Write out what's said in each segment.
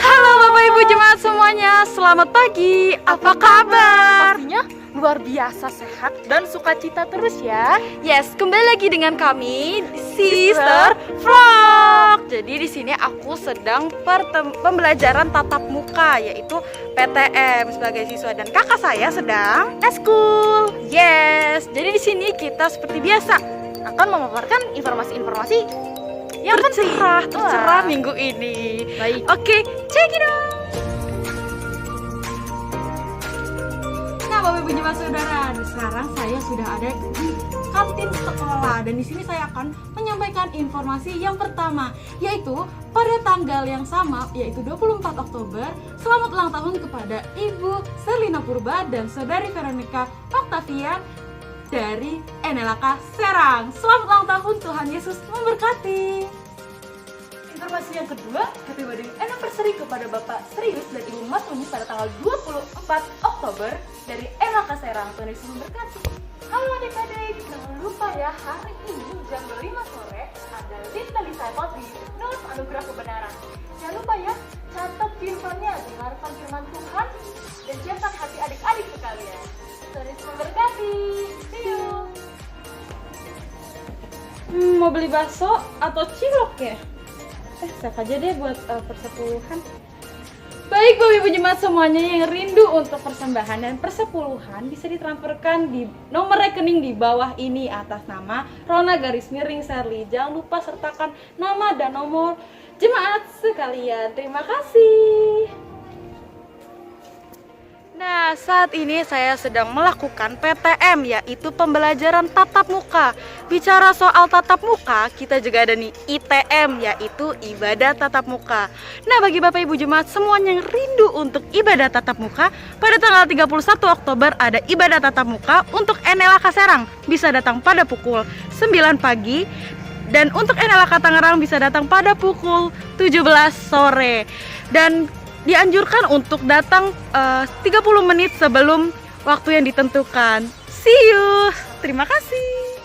Halo Bapak Ibu jemaat semuanya, selamat pagi. Apa kabar? Pastinya luar biasa sehat dan sukacita terus ya. Yes, kembali lagi dengan kami Sister Vlog. Jadi di sini aku sedang pembelajaran tatap muka yaitu PTM sebagai siswa dan kakak saya sedang eskul. Yes, jadi di sini kita seperti biasa Akan memaparkan informasi-informasi yang tercerah minggu ini. Baik. Oke, check it out. Nah, Bapak Ibu jemaat saudara, sekarang saya sudah ada di kantin sekolah dan di sini saya akan menyampaikan informasi yang pertama, yaitu pada tanggal yang sama, yaitu 24 Oktober, selamat ulang tahun kepada Ibu Serlina Purba dan Saudari Veronica Octavian dari NLK Serang. Selamat ulang tahun, Tuhan Yesus memberkati. Informasi yang kedua, happy wedding anniversary kepada Bapak Serius dan Ibu Matuni pada tanggal 24 Oktober dari NLK Serang. Tuhan Yesus memberkati. Halo adik-adik, jangan lupa ya, hari ini jam 5 sore ada Little Disciple di Nulis Anugerah Kebenaran. Jangan lupa ya, catat firman-Nya, dengarkan firman Tuhan dan siapkan hati adik-adik sekalian. Tuhan Yesus memberkati. See you. Mau beli bakso atau cilok ya? Save aja deh buat persepuluhan. Baik Bapak Ibu jemaat semuanya yang rindu untuk persembahan dan persepuluhan bisa ditransferkan di nomor rekening di bawah ini atas nama Rona_Serli. Jangan lupa sertakan nama dan nomor jemaat sekalian. Terima kasih. Nah, saat ini saya sedang melakukan PTM, yaitu pembelajaran tatap muka. Bicara soal tatap muka, kita juga ada nih ITM, yaitu ibadah tatap muka. Nah, bagi Bapak Ibu jemaat semuanya yang rindu untuk ibadah tatap muka, pada tanggal 31 Oktober ada ibadah tatap muka untuk NLK Serang. Bisa datang pada pukul 9 pagi. Dan untuk NLK Tangerang bisa datang pada pukul 17 sore. Dan dianjurkan untuk datang 30 menit sebelum waktu yang ditentukan. See you. Terima kasih.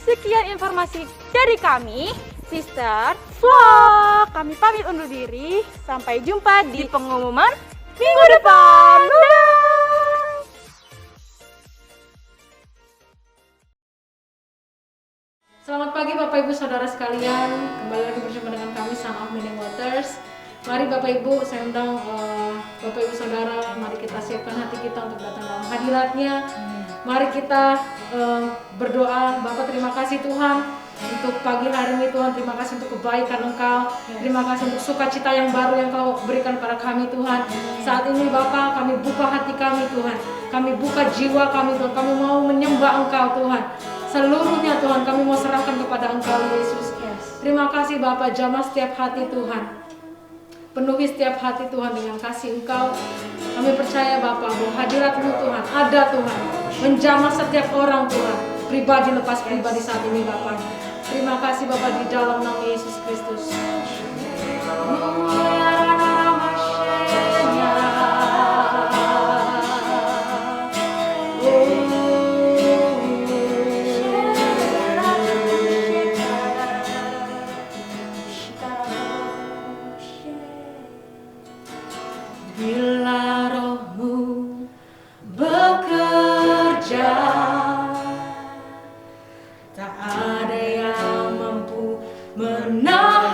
Sekian informasi dari kami, Sister Vlog. Kami pamit undur diri. Sampai jumpa di pengumuman minggu depan. Dadah. Selamat pagi Bapak Ibu Saudara sekalian, kembali lagi bersama dengan kami Son of Meaning Waters. Mari Bapak Ibu, saya undang Bapak Ibu Saudara, mari kita siapkan hati kita untuk datang dalam hadirat-Nya. Mari kita berdoa. Bapak, terima kasih Tuhan untuk pagi hari ini Tuhan, terima kasih untuk kebaikan Engkau, terima kasih untuk sukacita yang baru yang Kau berikan pada kami Tuhan. Saat ini Bapak, kami buka hati kami Tuhan, kami buka jiwa kami Tuhan, kami mau menyembah Engkau Tuhan. Seluruhnya Tuhan kami mau serahkan kepada Engkau Yesus. Terima kasih Bapa, jamah setiap hati Tuhan. Penuhi setiap hati Tuhan dengan kasih Engkau. Kami percaya Bapa bahwa hadirat-Mu Tuhan ada Tuhan. Menjamah setiap orang Tuhan. Pribadi lepas pribadi saat ini Bapa. Terima kasih Bapa di dalam nama Yesus Kristus. Bila Roh-Mu bekerja, tak ada yang mampu menahannya.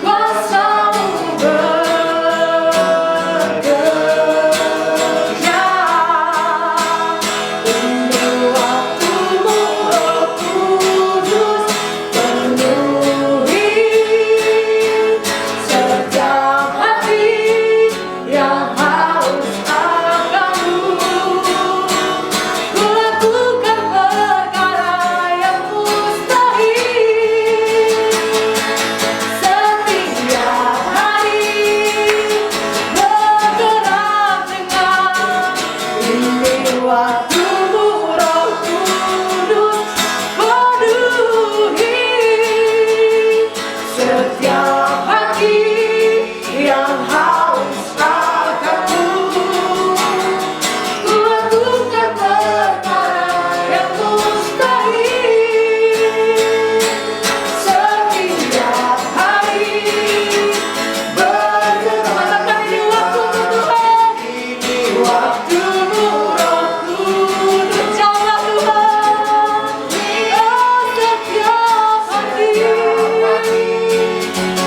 kuasa-Mu bekerja. Ini waktu-Mu Roh Kudus, penuhi setiap hati yang haus akan-Mu. Ku lakukan perkara yang mustahil setiap hari, bergerak dengan ini waktu-Mu Roh Kudus, penuhi setiap hati yang haus akan-Mu. Ku lakukan perkara yang mustahil setiap hari, bergerak ini waktu-Mu Tuhan, ini waktu-Mu Roh Kudus, jawab Tuhan. Oh, setiap hati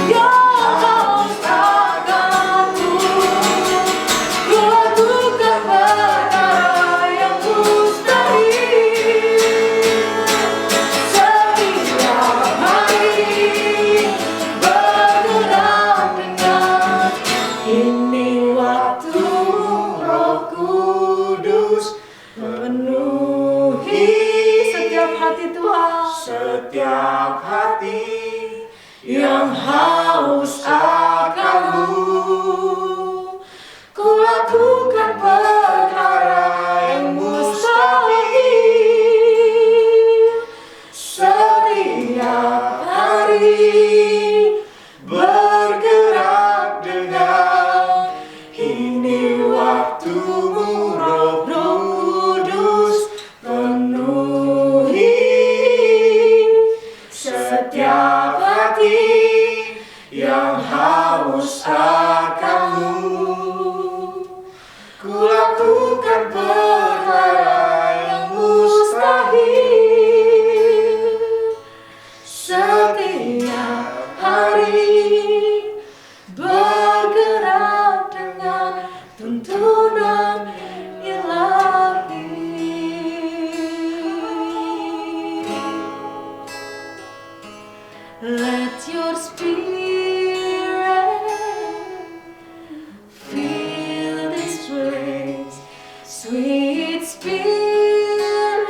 yang haus akan-Mu. Ku lakukan perkara yang mustahil setiap hari, bergerak dengan ini waktu-Mu Roh Kudus, penuhi setiap hati Tuhan, Setiap hati yang haus akan-Mu. Ku lakukan perkara yang mustahil setiap hari, bergerak dengan ini waktu-Mu Roh Kudus, penuhi setiap hati yang haus akan-Mu. Ku lakukan perkara yang mustahil setiap hari, bergerak dengan tuntunan ilahi. Let your spirit fill this place, sweet spirit,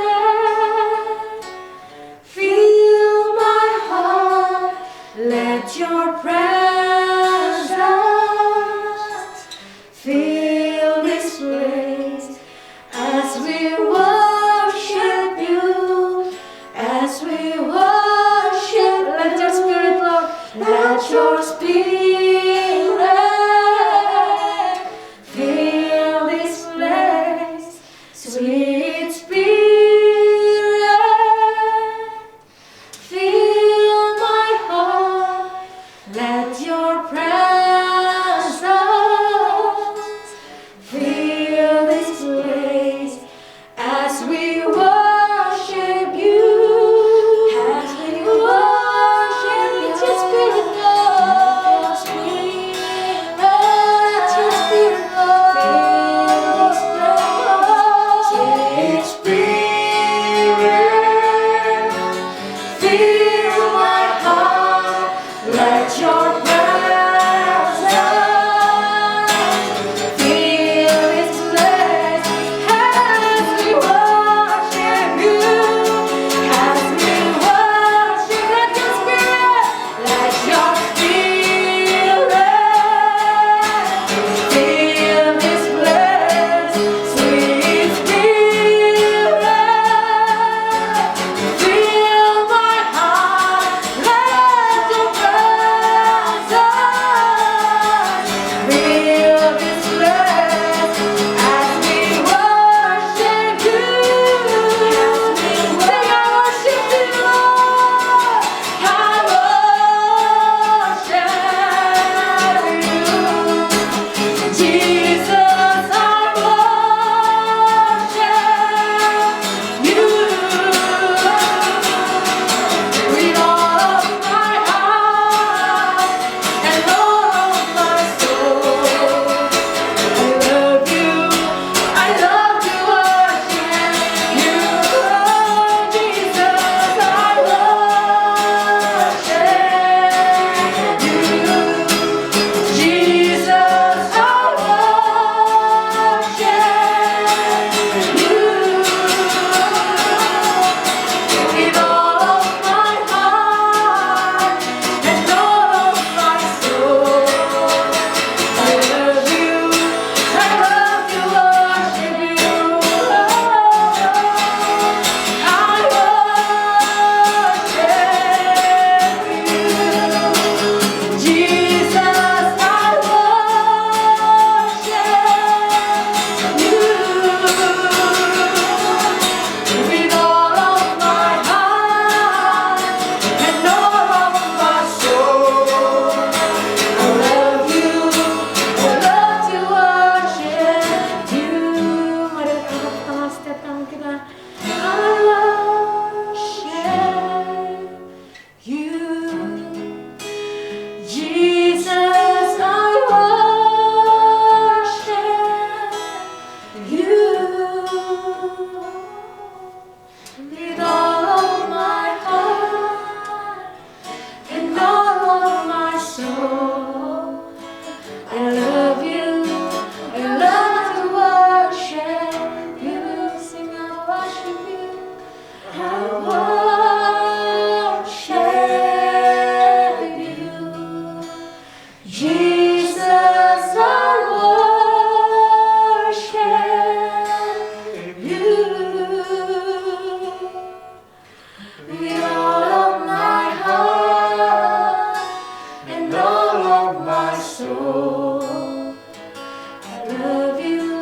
fill my heart. Let your presence fill this place as we worship You, as we worship. Let your spirit, Lord, let your spirit fill this place, sweet spirit, fill my heart. Let your presence fill this place as we worship You, as we worship You. Let your spirit, Lord, let your spirit, Lord, fill this place. Spirit, Fill my heart, let your presence fill this place as we worship You, as we worship. Let your spirit, let your spirit fill this place, sweet spirit. Fill my heart, let your presence soul. I love you,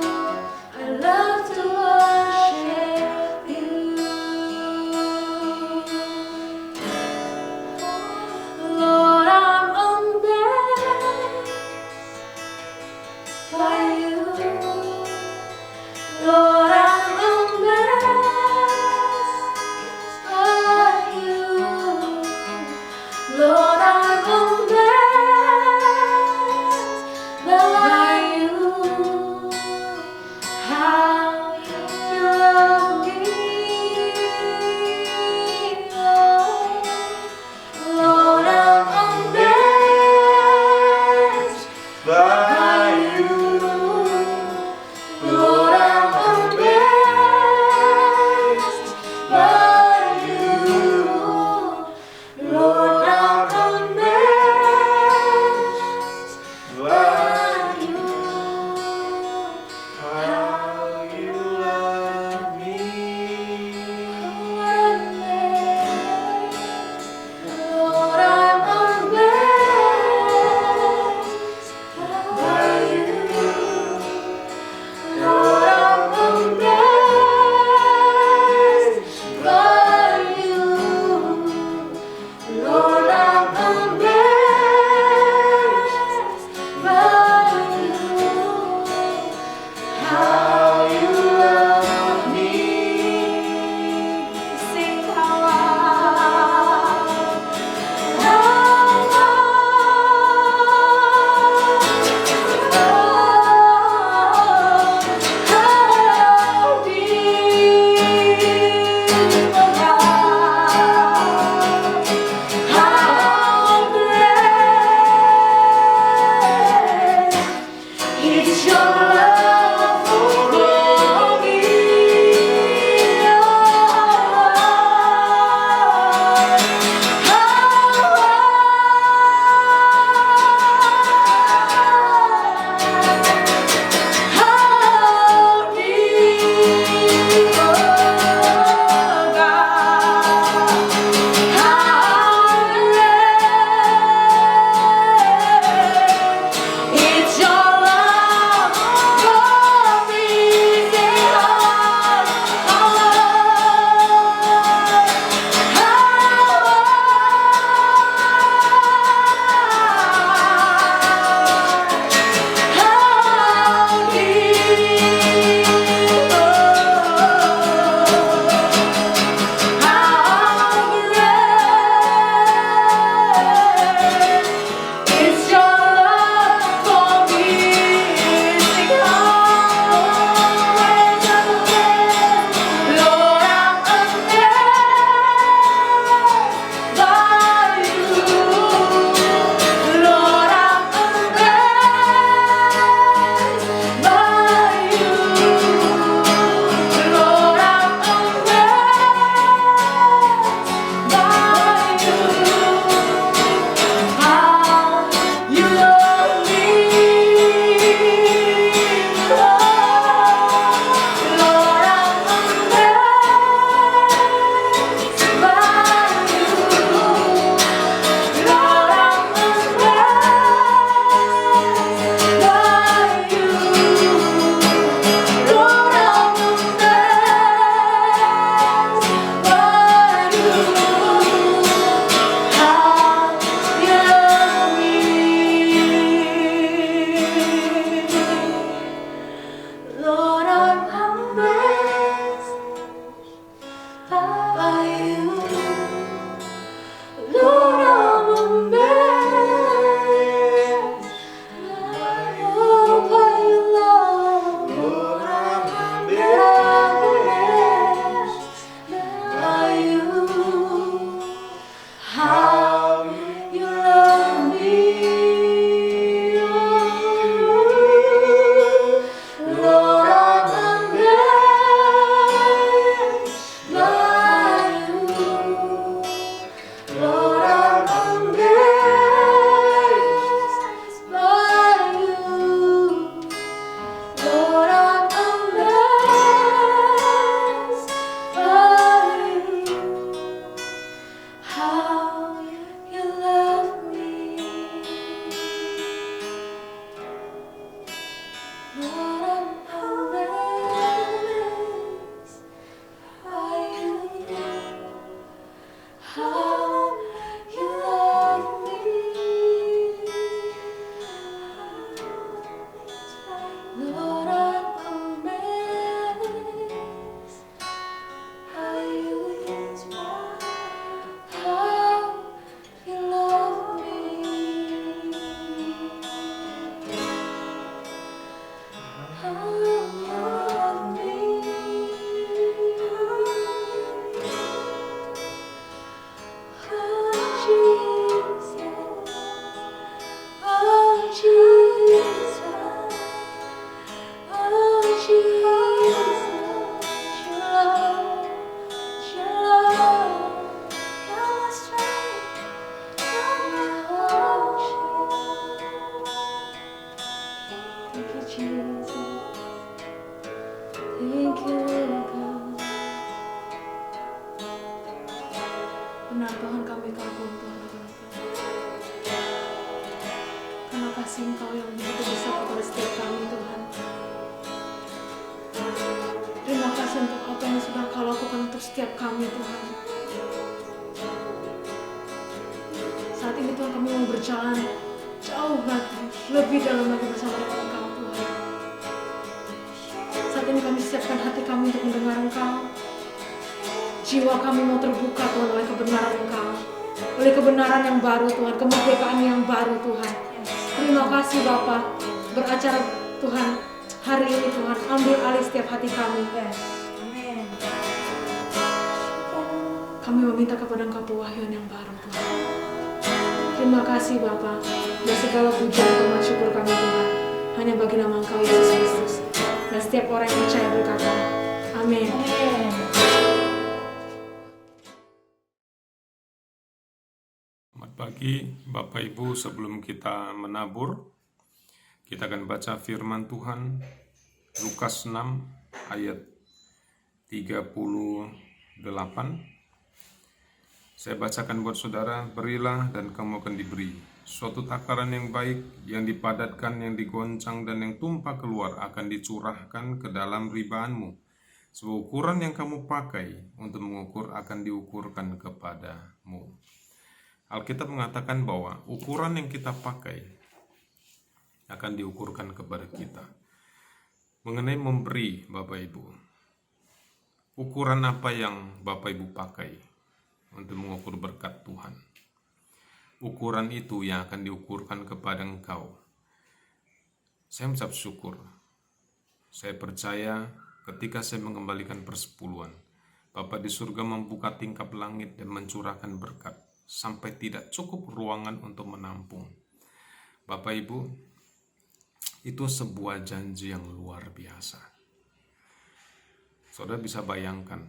I love to worship you. Lord, I'm amazed by you. Lord, I'm amazed by you. Lord, I'm amazed Jesus, oh Jesus, your love, you're my strength, you're my hope. Thank you, Jesus. Thank you, Lord God. Benar Tuhan, kami kagum Tuhan akan Engkau. Karena kasih Engkau yang begitu besar kepada setiap kami Tuhan. Terima kasih untuk apa yang sudah Kau lakukan untuk setiap kami Tuhan. Saat ini Tuhan, kami mau berjalan jauh lagi, lebih dalam lagi bersama dengan Engkau Tuhan. Saat ini kami siapkan hati kami untuk mendengar Engkau. Jiwa kami mau terbuka Tuhan oleh kebenaran Engkau, oleh kebenaran yang baru Tuhan, kemerdekaan yang baru Tuhan. Terima kasih Bapa, beracara Tuhan hari ini Tuhan, ambil alih setiap hati kami. Amin. Kami meminta kepada Engkau pewahyuan yang baru Tuhan. Terima kasih Bapa, dan segala pujian dan syukur kami Tuhan hanya bagi nama Engkau Yesus Kristus. Dan setiap orang yang percaya berkata, amin. Selamat pagi Bapak Ibu, sebelum kita menabur, kita akan baca firman Tuhan Lukas 6 ayat 38. Saya bacakan buat saudara, berilah dan kamu akan diberi. Suatu takaran yang baik, yang dipadatkan, yang digoncang, dan yang tumpah keluar akan dicurahkan ke dalam ribaanmu. Sebab ukuran yang kamu pakai untuk mengukur akan diukurkan kepadamu. Alkitab mengatakan bahwa ukuran yang kita pakai akan diukurkan kepada kita. Mengenai memberi, Bapak Ibu, ukuran apa yang Bapak Ibu pakai untuk mengukur berkat Tuhan? Ukuran itu yang akan diukurkan kepada engkau. Saya mengucap syukur. Saya percaya ketika saya mengembalikan persepuluhan, Bapa di surga membuka tingkap langit dan mencurahkan berkat sampai tidak cukup ruangan untuk menampung. Bapak Ibu, itu sebuah janji yang luar biasa. Saudara bisa bayangkan,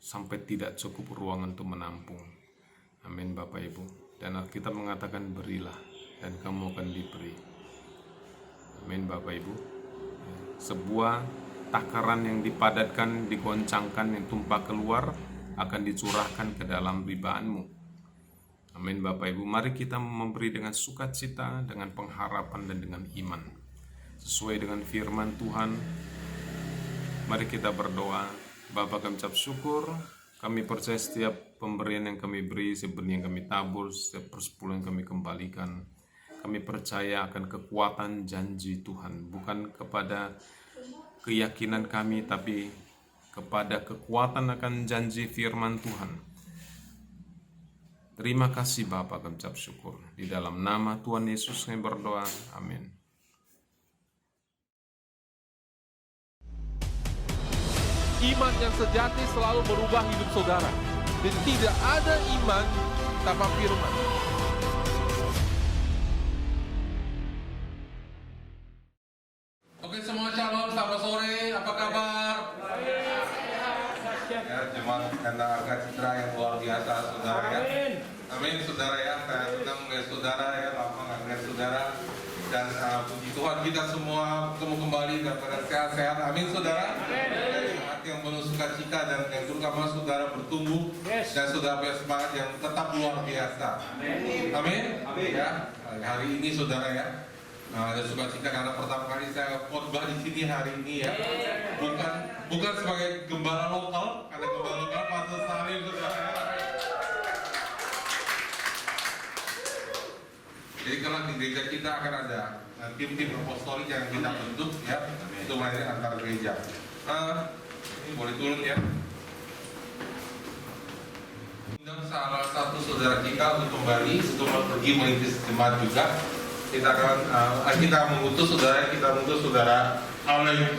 sampai tidak cukup ruangan untuk menampung. Amin Bapak Ibu. Dan Alkitab mengatakan berilah dan kamu akan diberi. Amin Bapak Ibu. Sebuah takaran yang dipadatkan, digoncangkan, yang tumpah keluar akan dicurahkan ke dalam ribaanmu. Amin Bapak Ibu. Mari kita memberi dengan sukacita, dengan pengharapan dan dengan iman. Sesuai dengan firman Tuhan. Mari kita berdoa. Bapa, kami ucap syukur. Kami percaya setiap pemberian yang kami beri, setiap benih yang kami tabur, setiap persepuluhan yang kami kembalikan. Kami percaya akan kekuatan janji Tuhan. Bukan kepada keyakinan kami, tapi kepada kekuatan akan janji firman Tuhan. Terima kasih Bapa, kami ucap syukur. Di dalam nama Tuhan Yesus kami berdoa. Amin. Iman yang sejati selalu merubah hidup saudara. Dan tidak ada iman tanpa firman. Oke semua shalom, selamat sore, apa kabar? Ya, jemaat karena agak citra yang luar biasa saudara ya. Amin saudara ya, saya senang melihat saudara ya, lama nggak melihat saudara. Dan puji Tuhan kita semua ketemu kembali dan pada sehat-sehat, amin saudara. Hati yang penuh sukacita dan yang terutama saudara bertumbuh dan saudara punya semangat yang tetap luar biasa. Amin. Ya, hari ini saudara ya. Ada sukacita karena pertama kali saya khotbah di sini hari ini ya. Bukan sebagai gembala lokal, karena gembala lokal Pastor Salim saudara ya. Jadi kalau di gereja kita akan ada tim-tim apostolik yang kita bentuk ya untuk melayani antar gereja. Ini boleh turun ya. Undang salah satu saudara kita untuk kembali untuk pergi merintis jemaat juga. Kita akan mengutus saudara Aleng.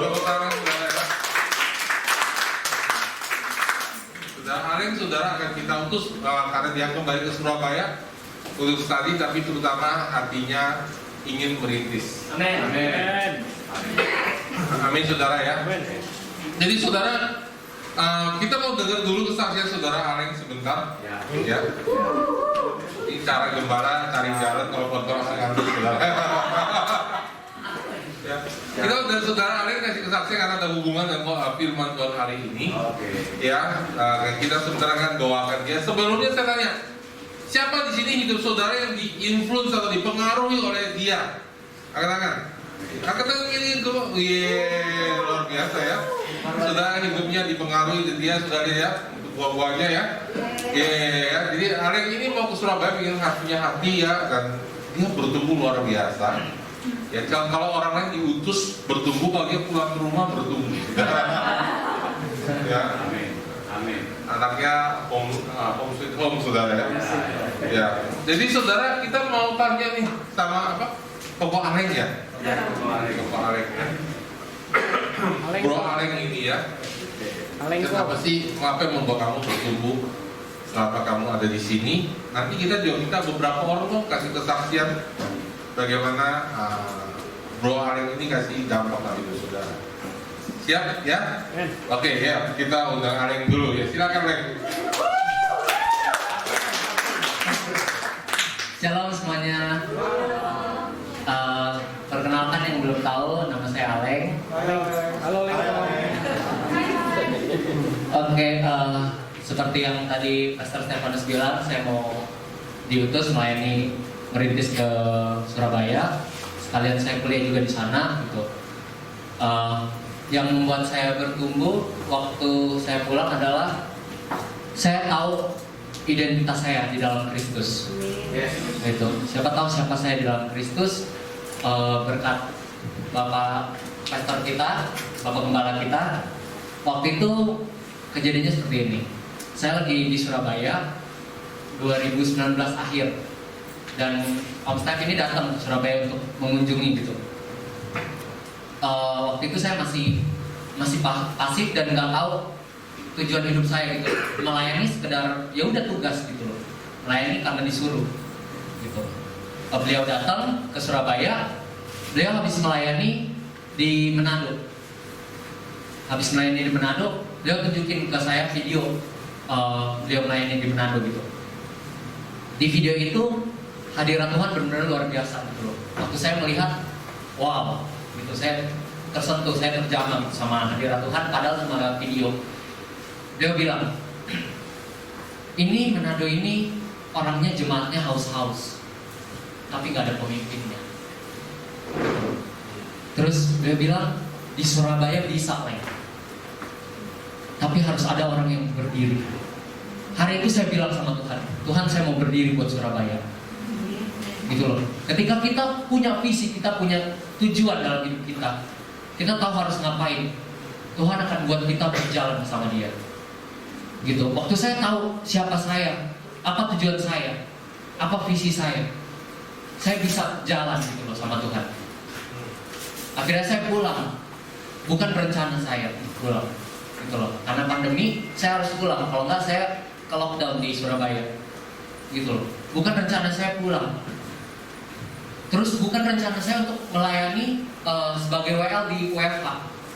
Tepuk tangan saudara ya. Saudara Aleng saudara akan kita utus karena dia kembali ke Surabaya untuk study, tapi terutama hatinya ingin merintis. Amin. Amin, saudara ya. Jadi saudara, kita mau dengar dulu kesaksian saudara Aleng sebentar. Ya. Ini cara gembala cari jalan kalau kotor ngantuk saudara. Ya. Kita dan saudara Aleng kasih kesaksian karena ada hubungan dengan firman Tuhan hari ini. Ya, kita sebentar akan doakan dia. Sebelumnya saya tanya, siapa di sini hidup saudara yang diinfluence atau dipengaruhi oleh dia? Angkat tangan ini itu, luar biasa ya. Saudara hidupnya dipengaruhi dia, saudara ya, untuk buah-buahnya ya. Ya. Jadi Aleng ini mau ke Surabaya ingin punya hati ya, dan dia bertumbuh luar biasa. Ya, kalau orang lain diutus bertumbuh, kalau dia pulang ke rumah bertumbuh. Ya. Amin. Anaknya home sweet home saudara ya. Ya. Jadi saudara kita mau tanya nih sama apa? Koko Aleng ya. Koko Aleng ya. Bro Aleng ini ya. Kenapa sih? Apa yang membuat kamu bertumbuh? Kenapa kamu ada di sini? Nanti kita juga minta beberapa orang tuh kasih kesaksian bagaimana Bro Aleng ini kasih dampak dari saudara. Siap ya? Oke ya, kita undang Aleng dulu ya. Silakan Aleng. Shalom semuanya. Perkenalkan yang belum tahu, nama saya Aleng. Halo Aleng. Oke, seperti yang tadi Pastor Stefanus bilang, saya mau diutus melayani merintis ke Surabaya. Sekalian saya kuliah juga di sana, gitu. Yang membuat saya bertumbuh waktu saya pulang adalah saya tahu identitas saya di dalam Kristus. Gitu. Siapa tahu siapa saya di dalam Kristus berkat Bapak Pastor kita, Bapak Gembala kita. Waktu itu kejadiannya seperti ini. Saya lagi di Surabaya 2019 akhir, dan Om Stef ini datang ke Surabaya untuk mengunjungi gitu. Waktu itu saya masih pasif dan nggak tahu tujuan hidup saya gitu. Melayani sekedar ya udah tugas gitu loh. Melayani karena disuruh gitu. Beliau datang ke Surabaya, beliau habis melayani di Manado. Beliau tunjukin ke saya video beliau melayani di Manado gitu. Di video itu hadirat Tuhan benar-benar luar biasa gitu loh. Waktu saya melihat, wow, gitu, saya tersentuh, saya terjamah gitu sama hadirat Tuhan. Padahal sama video, beliau bilang, ini Manado ini orangnya jemaatnya haus-haus, tapi nggak ada pemimpinnya. Terus beliau bilang, di Surabaya bisa lah, tapi harus ada orang yang berdiri. Hari itu saya bilang sama Tuhan, Tuhan saya mau berdiri buat Surabaya. Gitu loh. Ketika kita punya visi, kita punya tujuan dalam hidup kita tahu harus ngapain, Tuhan akan buat kita berjalan bersama Dia. Gitu. Waktu saya tahu siapa saya, apa tujuan saya, apa visi saya bisa jalan gitu loh sama Tuhan. Akhirnya saya pulang, bukan rencana saya pulang, gitu loh. Karena pandemi, saya harus pulang. Kalau enggak saya ke lockdown di Surabaya, gitu loh. Bukan rencana saya pulang. Terus bukan rencana saya untuk melayani sebagai WL di WFH.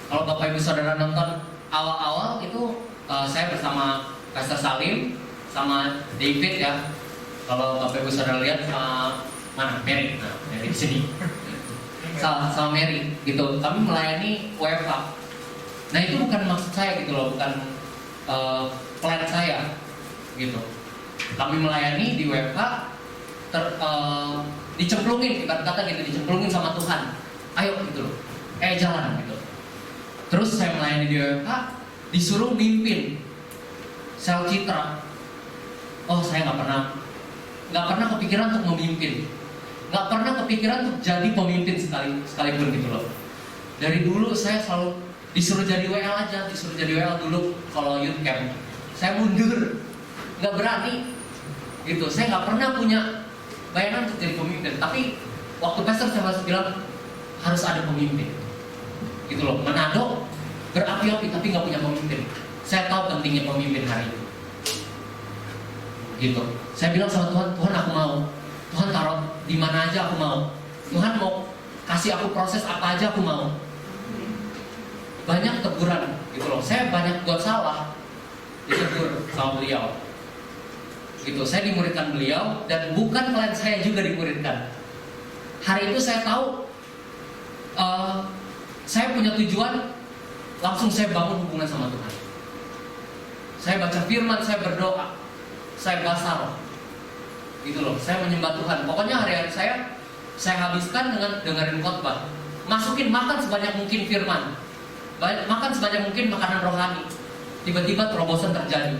Kalau Bapak Ibu Saudara nonton awal-awal itu saya bersama Pastor Salim sama David ya. Kalau Bapak Ibu Saudara lihat mana Mary, nah Mary di sini. Sama Mary gitu. Kami melayani WFH. Nah itu bukan maksud saya gitu loh, bukan plan saya gitu. Kami melayani di WFH dicemplungin, kata gitu, dicemplungin sama Tuhan. Ayo gitu loh, jalan gitu. Terus saya melayani di WFH, disuruh mimpin sel citra. Oh saya nggak pernah kepikiran untuk memimpin, nggak pernah kepikiran untuk jadi pemimpin sekalipun gitu loh. Dari dulu saya selalu disuruh jadi WL aja, disuruh jadi WL dulu kalau youth camp. Saya mundur, nggak berani gitu. Saya nggak pernah punya bayangan untuk jadi pemimpin. Tapi waktu Pastor saya bilang harus ada pemimpin gitu loh. Manado berapi-api tapi nggak punya pemimpin. Saya tahu pentingnya pemimpin hari itu gitu. Saya bilang sama Tuhan, Tuhan aku mau di mana aja aku mau. Tuhan mau kasih aku proses apa aja aku mau. Banyak teguran gitu loh. Saya banyak buat salah, ditegur sama beliau. Gitu, saya dimuridkan beliau dan bukan klien saya juga dimuridkan. Hari itu saya tahu saya punya tujuan, langsung saya bangun hubungan sama Tuhan. Saya baca firman, saya berdoa, saya basar, gitu loh. Saya menyembah Tuhan. Pokoknya hari-hari saya habiskan dengan dengerin khotbah, masukin makan sebanyak mungkin firman, makan sebanyak mungkin makanan rohani. Tiba-tiba terobosan terjadi.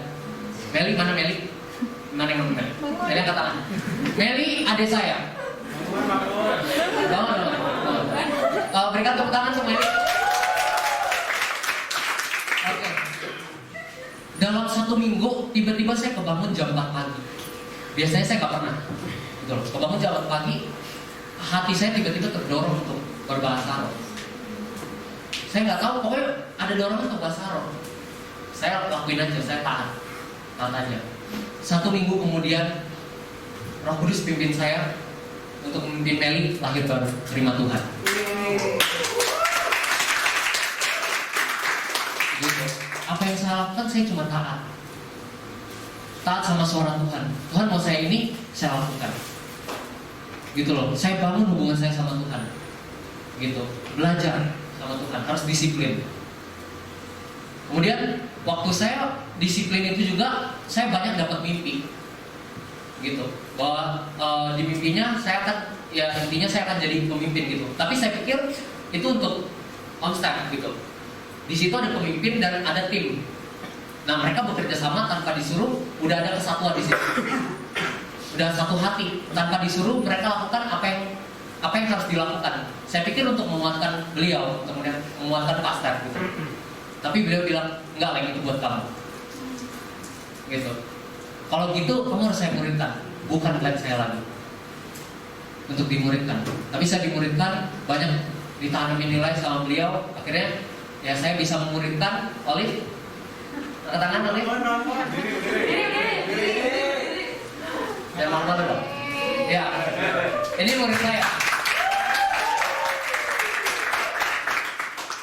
Meli, mana Meli? Mana yang Meli? Meli angkat tangan. Meli, adik saya. Bangun. Berikan tepuk tangan untuk Meli. Oke. Dalam 1 minggu, tiba-tiba saya kebangun jam 4 pagi. Biasanya saya nggak pernah. Gitu loh. Kebangun jam 4 pagi, hati saya tiba-tiba terdorong untuk berbahasa roh. Saya nggak tahu, pokoknya ada dorongan untuk bahasa roh. Saya lakuin aja, saya taat aja. 1 minggu kemudian, Roh Kudus pimpin saya untuk memimpin Meli lahir baru, terima Tuhan. Gitu. Apa yang saya lakukan, saya cuma taat sama suara Tuhan. Tuhan mau saya ini, saya lakukan. Gitu loh. Saya bangun hubungan saya sama Tuhan. Gitu. Belajar sama Tuhan, harus disiplin. Kemudian waktu saya disiplin itu juga, saya banyak dapat mimpi. Gitu. Bahwa di mimpinya saya akan, ya intinya saya akan jadi pemimpin gitu. Tapi saya pikir itu untuk on staff gitu. Di situ ada pemimpin dan ada tim. Nah, mereka bekerja sama tanpa disuruh, udah ada kesatuan di situ. Udah satu hati, tanpa disuruh mereka lakukan apa yang harus dilakukan. Saya pikir untuk menguatkan beliau, kemudian menguatkan pastor gitu. Tapi beliau bilang, enggak, yang itu buat kamu. Gitu. Kalau gitu kamu harus saya muridkan, bukan klien saya lagi. Untuk dimuridkan. Tapi saya dimuridkan, banyak ditanamin nilai sama beliau. Akhirnya ya saya bisa memuridkan Olive. Angkat tangan Olive. Ya maaf dong. Ya. Ini murid saya.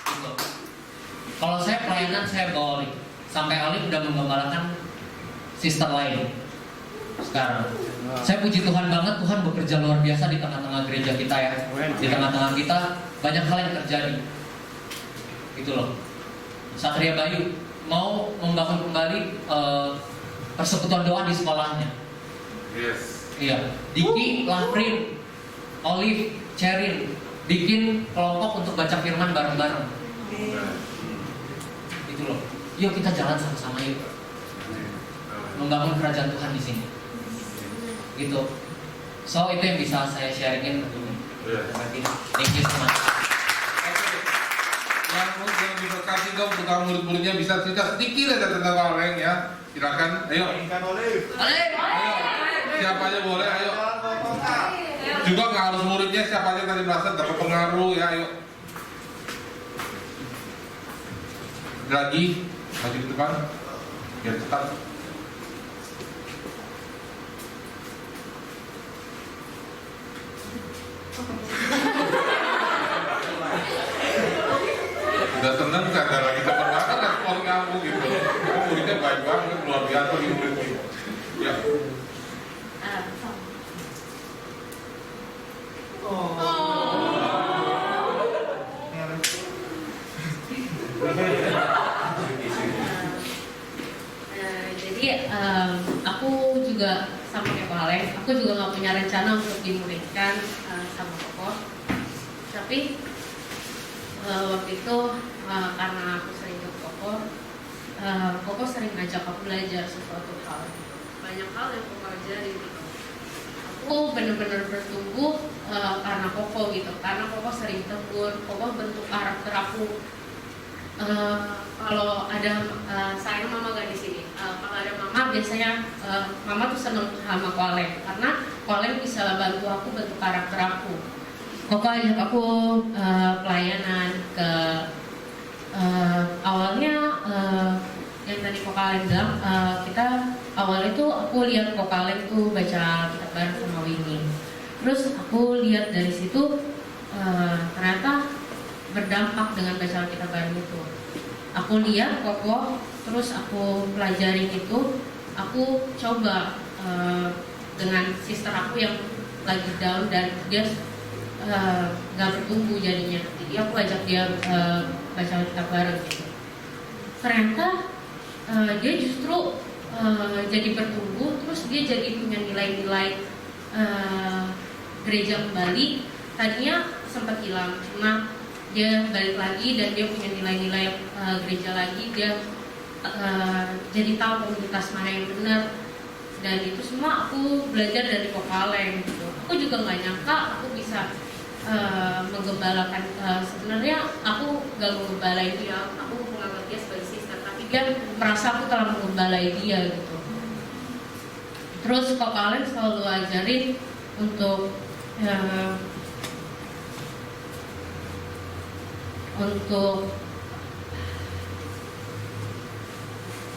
Gitu. Kalau saya pelayanan saya bawa Olive. Sampai Olive udah menggembalakan sister lain. Sekarang saya puji Tuhan banget, Tuhan bekerja luar biasa di tengah-tengah gereja kita ya. Di tengah-tengah kita banyak hal yang terjadi. Gitu loh. Satria Bayu mau membangun kembali persekutuan doa di sekolahnya. Yes. Iya. Diki, Lafrin, Olive, Cheryl bikin kelompok untuk baca firman bareng-bareng. Gitu loh. Yuk kita jalan sama-sama yuk. Membangun kerajaan Tuhan di sini. Gitu. So itu yang bisa saya sharingin tentunya. Thank you so much. Yang diberkati dong untuk kamu murid-muridnya bisa cerita sedikit aja tentang orang ya. Silakan, ayo. Ayo. Siapa aja boleh, ayo. Juga nggak harus muridnya, siapa aja tadi merasa dapat pengaruh ya, ayo. Lagi, maju ke depan, biar cepat. Udah seneng kan, ada lagi dapat banget respon kamu gitu. Kamu muridnya baik banget, luar biasa nih murid-murid. Ya. Jadi aku juga sama kayak Pak Alex, aku juga nggak punya rencana untuk dimuridkan sama Koko. Tapi waktu itu karena aku sering ke Koko sering ngajak aku belajar sesuatu hal. Banyak hal yang Koko ajarin gitu. Aku benar-benar bertumbuh karena Koko gitu. Karena Koko sering tegur, Koko bentuk karakter aku. Kalau ada sayang mama gak di sini. Kalau ada mama biasanya mama tuh seneng sama Koaleng karena Koaleng bisa bantu aku bentuk karakter aku. Koko ajak aku pelayanan ke awalnya yang tadi Koaleng bilang kita awalnya tuh aku lihat Koaleng tuh baca kitab bareng sama Winnie. Terus aku lihat dari situ ternyata berdampak dengan bacaan kita bareng itu. Aku lihat kokoh, terus aku pelajarin itu, aku coba dengan sister aku yang lagi down dan dia nggak bertumbuh jadinya. Jadi aku ajak dia baca kitab bareng gitu. Ternyata dia justru jadi bertumbuh, terus dia jadi punya nilai-nilai gereja kembali. Tadinya sempat hilang, cuma dia balik lagi dan dia punya nilai-nilai gereja lagi. Dia jadi tahu komunitas mana yang benar, dan itu semua aku belajar dari Kokaleng gitu. Aku juga nggak nyangka aku bisa menggembalakan. Sebenarnya aku nggak menggembalai dia, aku menganggap dia sebagai sister, tapi dia merasa aku telah menggembalai dia gitu. Terus Kokaleng selalu ajarin untuk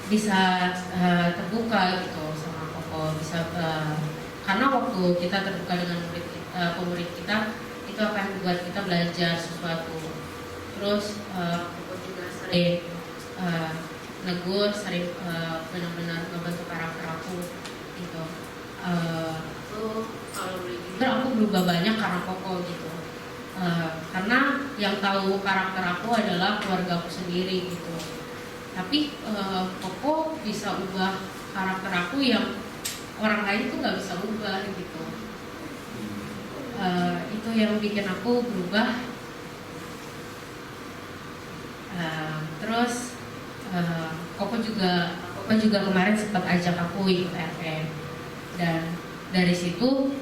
bisa terbuka gitu sama Koko, bisa karena waktu kita terbuka dengan pemurid kita, itu akan membuat kita belajar sesuatu. Terus Koko juga sering negur, sering benar-benar membentuk karakter aku gitu. Kalau boleh jujur, aku berubah banyak karena Koko gitu. Karena yang tahu karakter aku adalah keluarga aku sendiri gitu. Tapi Koko bisa ubah karakter aku yang orang lain tuh nggak bisa ubah gitu. Itu yang bikin aku berubah. Terus Koko juga kemarin sempat ajak aku ikut RPM, dan dari situ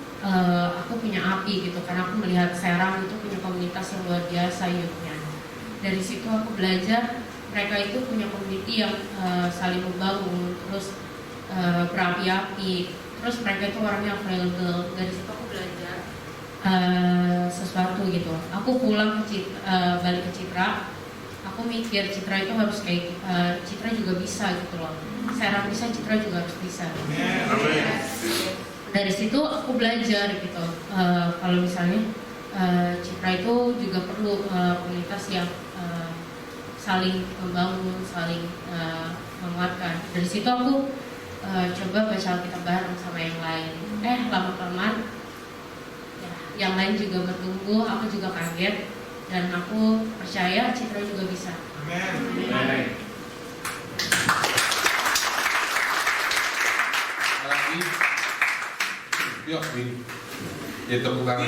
aku punya api gitu, karena aku melihat Serang itu punya komunitas yang luar biasa youth-nya. Dari situ aku belajar mereka itu punya community yang saling membangun, terus berapi-api, terus mereka itu orangnya available. Dari situ aku belajar sesuatu gitu. Aku pulang balik ke Citra, aku mikir Citra itu harus kayak Citra juga bisa gitu loh. Serang bisa, Citra juga harus bisa. Dari situ aku belajar gitu, kalau misalnya Citra itu juga perlu komunitas yang saling membangun, saling menguatkan. Dari situ aku coba baca Alkitab bareng sama yang lain. Lama-kelamaan yang lain juga bertumbuh, aku juga kaget, dan aku percaya Citra juga bisa. Amin. Lagi, yuk, ya tepuk tangan.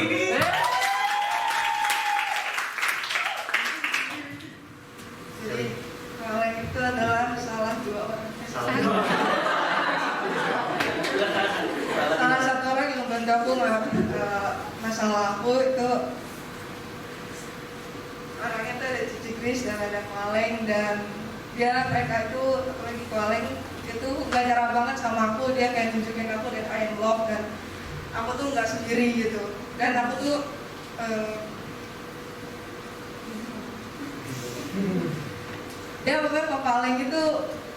Jadi Kokaleng itu adalah salah dua orang. Salah satu orang yang membantu aku masalah aku itu orangnya tuh ada Cici Kris dan ada Kokaleng, dan mereka itu apalagi Kokaleng itu gak nyerah banget sama aku. Dia kayak nunjukin aku that I am loved, dan aku tuh nggak sendiri gitu. Dan aku tuh dia pokoknya Kokaleng itu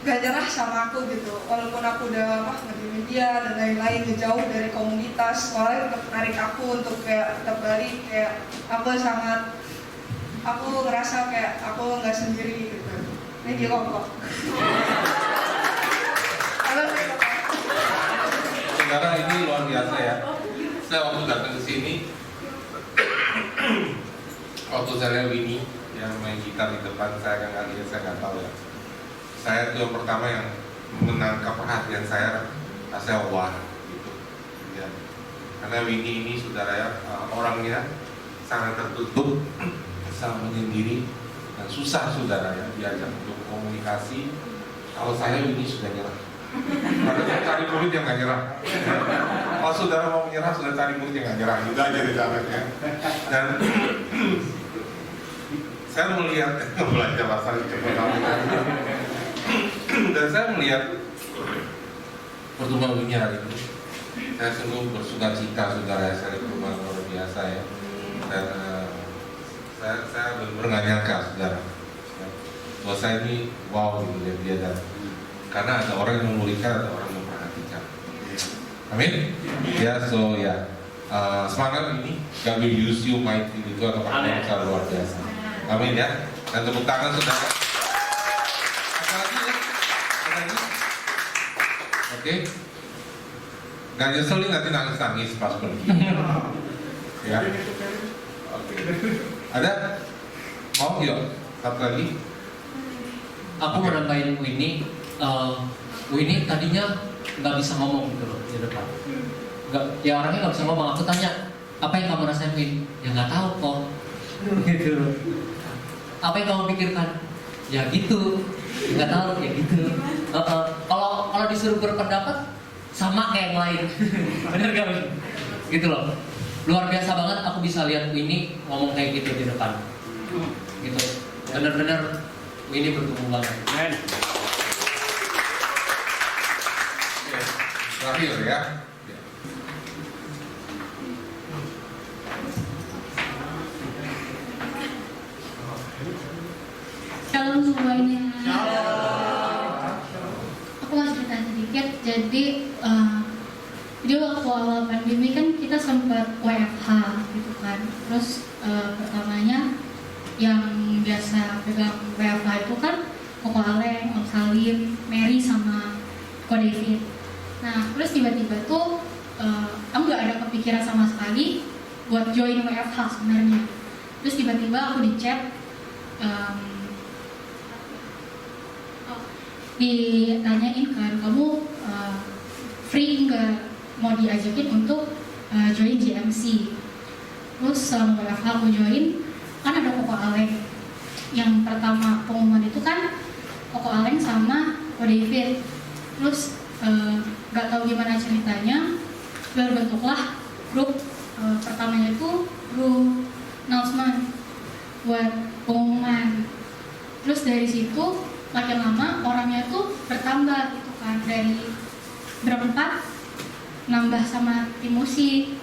gak nyerah sama aku gitu. Walaupun aku udah ngediemin dia dan lain-lain, jauh dari komunitas, Kokaleng tetap narik aku untuk kayak tetap balik. Kayak aku ngerasa kayak aku nggak sendiri gitu. Ini dia kok. Saudara, ini luar biasa ya. Saya waktu datang ke sini, waktu saya lihat Winnie yang main gitar di depan, saya nggak lihat, saya nggak tahu ya. Saya itu yang pertama yang menangkap perhatian saya wah gitu. Ya. Karena Winnie ini saudara ya, orangnya sangat tertutup, sangat menyendiri, dan susah saudara ya diajak untuk komunikasi. Kalau saya Winnie sudah nyerah. Karena saya cari murid yang nggak nyerah. Kalau saudara mau menyerah, sudah cari murid yang nggak nyerah. Udah aja di caranya. Dan saya melihat belajar bahasa cepat. Dan saya melihat pertumbuhan dunia hari ini. Saya sungguh bersuka cita saudara, saya pertumbuhan luar biasa ya. Dan saya benar-benar nggak nyangka saudara. Bahwa saya ini wow gitu lihat dia, dan karena ada orang yang memulihkan, ada orang yang memperhatikan. Amin. Ya, so ya, semangat ini, God will use you mightily, itu akan pakai besar luar biasa. Amin ya. Dan tepuk tangan saudara. Apa lagi ya? Apa lagi? Oke. Nggak nyeselin nanti nangis pas pergi. Ya. Oke. Ada? Oh iya. Satu lagi. Aku mau nambahin Winnie. Winnie tadinya nggak bisa ngomong gitu loh di depan. Ya orangnya nggak bisa ngomong. Aku tanya, apa yang kamu rasain, Win? Ya nggak tahu kok. Gitu. Apa yang kamu pikirkan? Ya gitu. Nggak tahu ya gitu. Kalau disuruh berpendapat sama kayak yang lain. Bener gak, Win? Gitu loh. Luar biasa banget aku bisa lihat Winnie ngomong kayak gitu di depan. Gitu. Bener-bener Winnie bertumbuh banget. Terakhir ya. Shalom semuanya. Aku mau cerita sedikit. Jadi waktu awal pandemi kan kita sempat WFH gitu kan. Terus pertamanya yang biasa pegang WFH itu kan Koko Aleng, Om Salim, Mary sama Ko David. Nah terus tiba-tiba tuh aku nggak ada kepikiran sama sekali buat join WFH sebenarnya. Terus tiba-tiba aku di chat ditanyain kan, kamu free nggak mau diajakin untuk join GMC. Terus selama WFH aku join, kan ada Koko Aleng. Yang pertama pengumuman itu kan Koko Aleng sama Ko David. Terus nggak tahu gimana ceritanya, berbentuklah grup. Pertamanya itu grup announcement buat pengumuman. Terus dari situ makin lama orangnya tuh bertambah gitu kan, dari berempat nambah sama tim musik.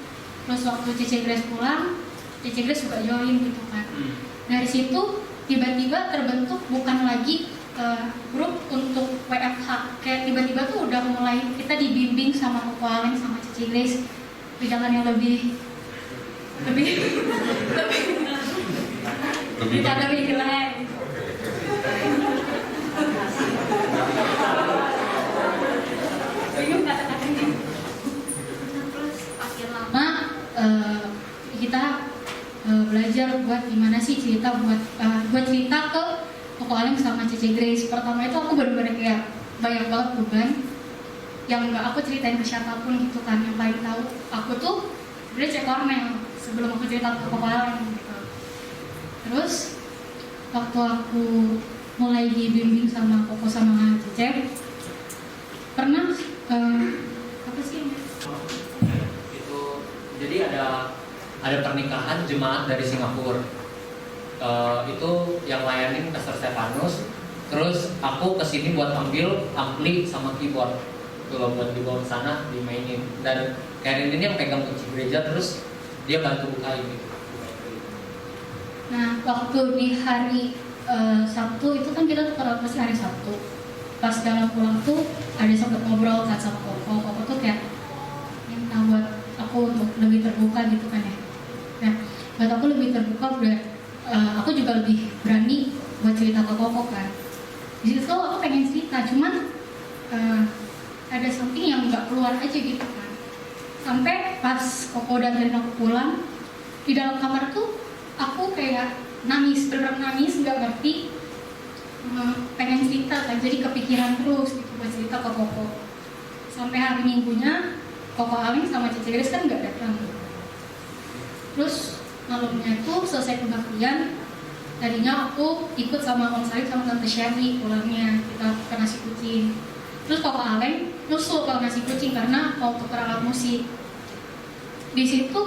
Terus waktu Cici Grace pulang, Cici Grace juga join gitu kan. Dari situ tiba-tiba terbentuk bukan lagi grup untuk WFH, kayak tiba-tiba tuh udah mulai kita dibimbing sama Koko Aleng sama Cici Grace di jalan yang lebih jelek. Terus makin lama kita belajar buat gimana sih cerita buat cerita ke Koko Aleng sama Cici Grace. Pertama itu aku bener-bener kayak banyak banget beban yang nggak aku ceritain ke siapapun gitu kan. Yang paling tahu aku tuh sebenarnya Cek Kornel sebelum aku cerita ke Koko Aleng gitu. Terus waktu aku mulai dibimbing sama Koko sama Cici, pernah apa sih Itu jadi ada pernikahan jemaat dari Singapura. Itu yang layanin Pastor Stefanus. Terus aku kesini buat ambil ampli sama keyboard kalau buat dibawa ke sana dimainin. Dan Karen ini yang pegang kunci gereja, terus dia bantu bukain gitu. Nah, waktu di hari Sabtu itu kan kita tukeran pasti hari Sabtu. Pas jalan pulang tuh ada sempat ngobrol kan sama Koko. Koko tuh kayak minta buat aku untuk lebih terbuka gitu kan ya. Nah, buat aku lebih terbuka aku juga lebih berani buat cerita ke Koko kan. Di situ aku pengen cerita, cuman ada something yang nggak keluar aja gitu kan. Sampai pas Koko dan aku pulang, di dalam kamar tuh aku kayak nangis, beneran nangis, nggak ngerti, pengen cerita kan, jadi kepikiran terus gitu buat cerita ke Koko. Sampai hari Minggunya Koko Aleng sama Cici Grace kan nggak datang. Terus malamnya tuh selesai kebaktian, tadinya aku ikut sama Om Salim sama Tante Sherry pulangnya, kita ke nasi kucing. Terus Koko Aleng nyusul ke nasi kucing karena mau tuker alat musik. Di situ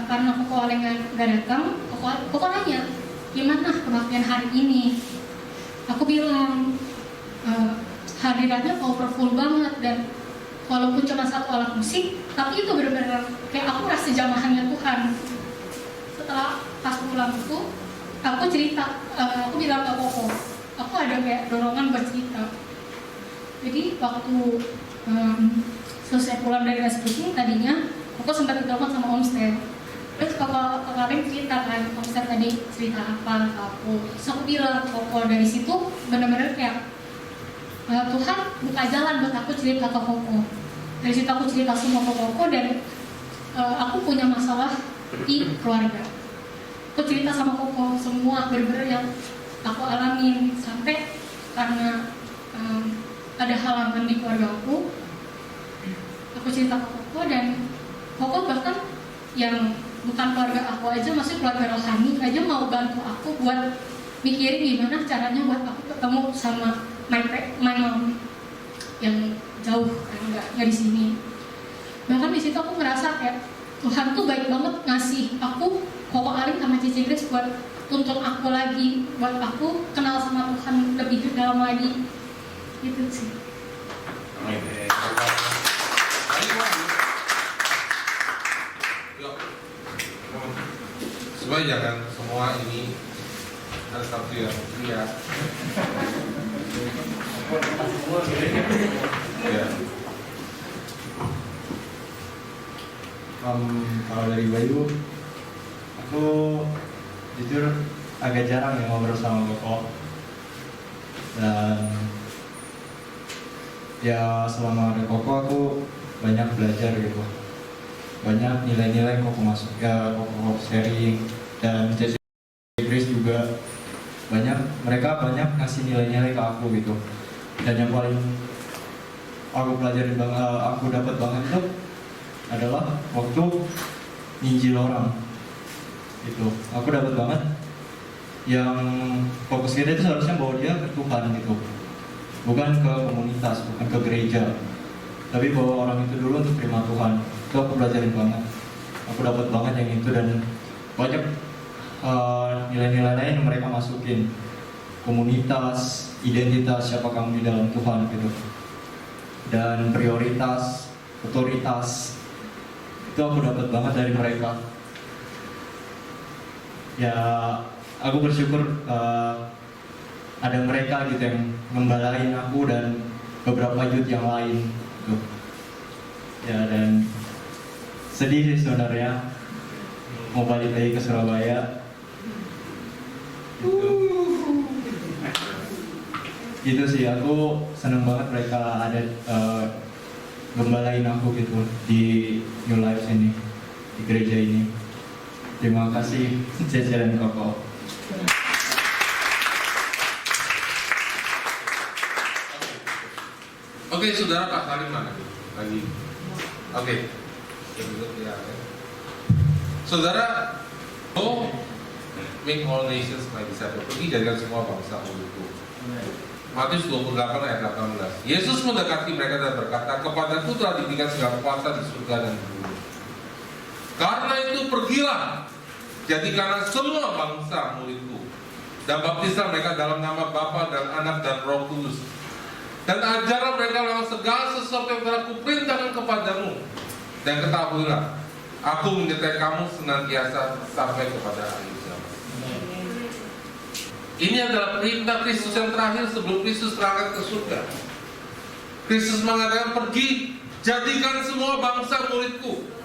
karena Koko Aleng nggak datang, Koko nanya gimana kebaktian hari ini. Aku bilang hadirannya powerful banget, dan walaupun cuma satu alat musik, tapi itu benar-benar kayak aku rasa jamahannya Tuhan. Setelah pas pulang itu, aku cerita, aku bilang ke Koko, aku ada kayak dorongan buat cerita. Jadi waktu selesai pulang dari nasi kucing, tadinya Koko sempat ditelepon sama Om Stan. Terus Koko kemarin cerita kan, Om Stan tadi cerita apa ke aku. Terus aku bilang, Koko dari situ benar-benar kayak Tuhan buka jalan buat aku cerita ke Koko. Dari situ aku cerita semua ke Koko dan aku punya masalah di keluarga. Aku cerita sama Koko semua bener-bener yang aku alamin sampai karena ada halangan di keluarga aku cerita ke Koko dan Koko bahkan yang bukan keluarga aku aja, masih keluarga rohani aja mau bantu aku buat mikirin gimana caranya buat aku ketemu sama my mom yang jauh kan nggak di sini. Bahkan di situ aku ngerasa kayak Tuhan tuh baik banget ngasih aku Koko Alim sama Cici Grace buat tuntun aku lagi, buat aku kenal sama Tuhan lebih dalam lagi. Gitu sih. Supaya jangan semua ini ada satu yang pria. Ya. Kalau dari Bayu, aku jujur agak jarang ya ngobrol sama Koko. Dan ya selama ada Koko aku banyak belajar gitu. Banyak nilai-nilai Koko masuk ya, Koko sharing, dan Cici Grace juga mereka banyak ngasih nilai-nilai ke aku gitu. Dan yang paling aku pelajarin aku dapat banget itu adalah waktu nginjil orang gitu. Aku dapat banget yang fokus kita itu seharusnya bawa dia ke Tuhan gitu, bukan ke komunitas, bukan ke gereja, tapi bawa orang itu dulu untuk terima Tuhan. Itu aku pelajarin banget, aku dapat banget yang itu. Dan banyak nilai-nilai lain yang mereka masukin, komunitas, identitas siapa kamu di dalam Tuhan gitu, dan prioritas, otoritas, itu aku dapat banget dari mereka. Ya aku bersyukur ada mereka gitu yang ngembalain aku dan beberapa youth yang lain gitu. Ya, dan sedih sih sebenarnya mau balik lagi ke Surabaya gitu sih. Aku seneng banget mereka ada gembalain aku gitu di New Life ini, di gereja ini. Terima kasih Cici dan Koko. Oke, saudara Pak Salim mana lagi? Oke. Saudara, make all nations my disciples. Pergi jadikan semua bangsa muridku. Matius 28 ayat 18. Yesus mendekati mereka dan berkata, kepadaku telah diberikan segala kuasa di surga dan di bumi. Karena itu pergilah, jadikanlah semua bangsa muridku, dan baptislah mereka dalam nama Bapa dan Anak dan Roh Kudus, dan ajarlah mereka dalam segala sesuatu yang telah kuperintahkan kepadamu. Dan ketahuilah, aku menyertai kamu senantiasa sampai kepada akhir zaman. Ini adalah perintah Kristus yang terakhir sebelum Kristus terangkat ke surga. Kristus mengatakan, pergi, jadikan semua bangsa muridku.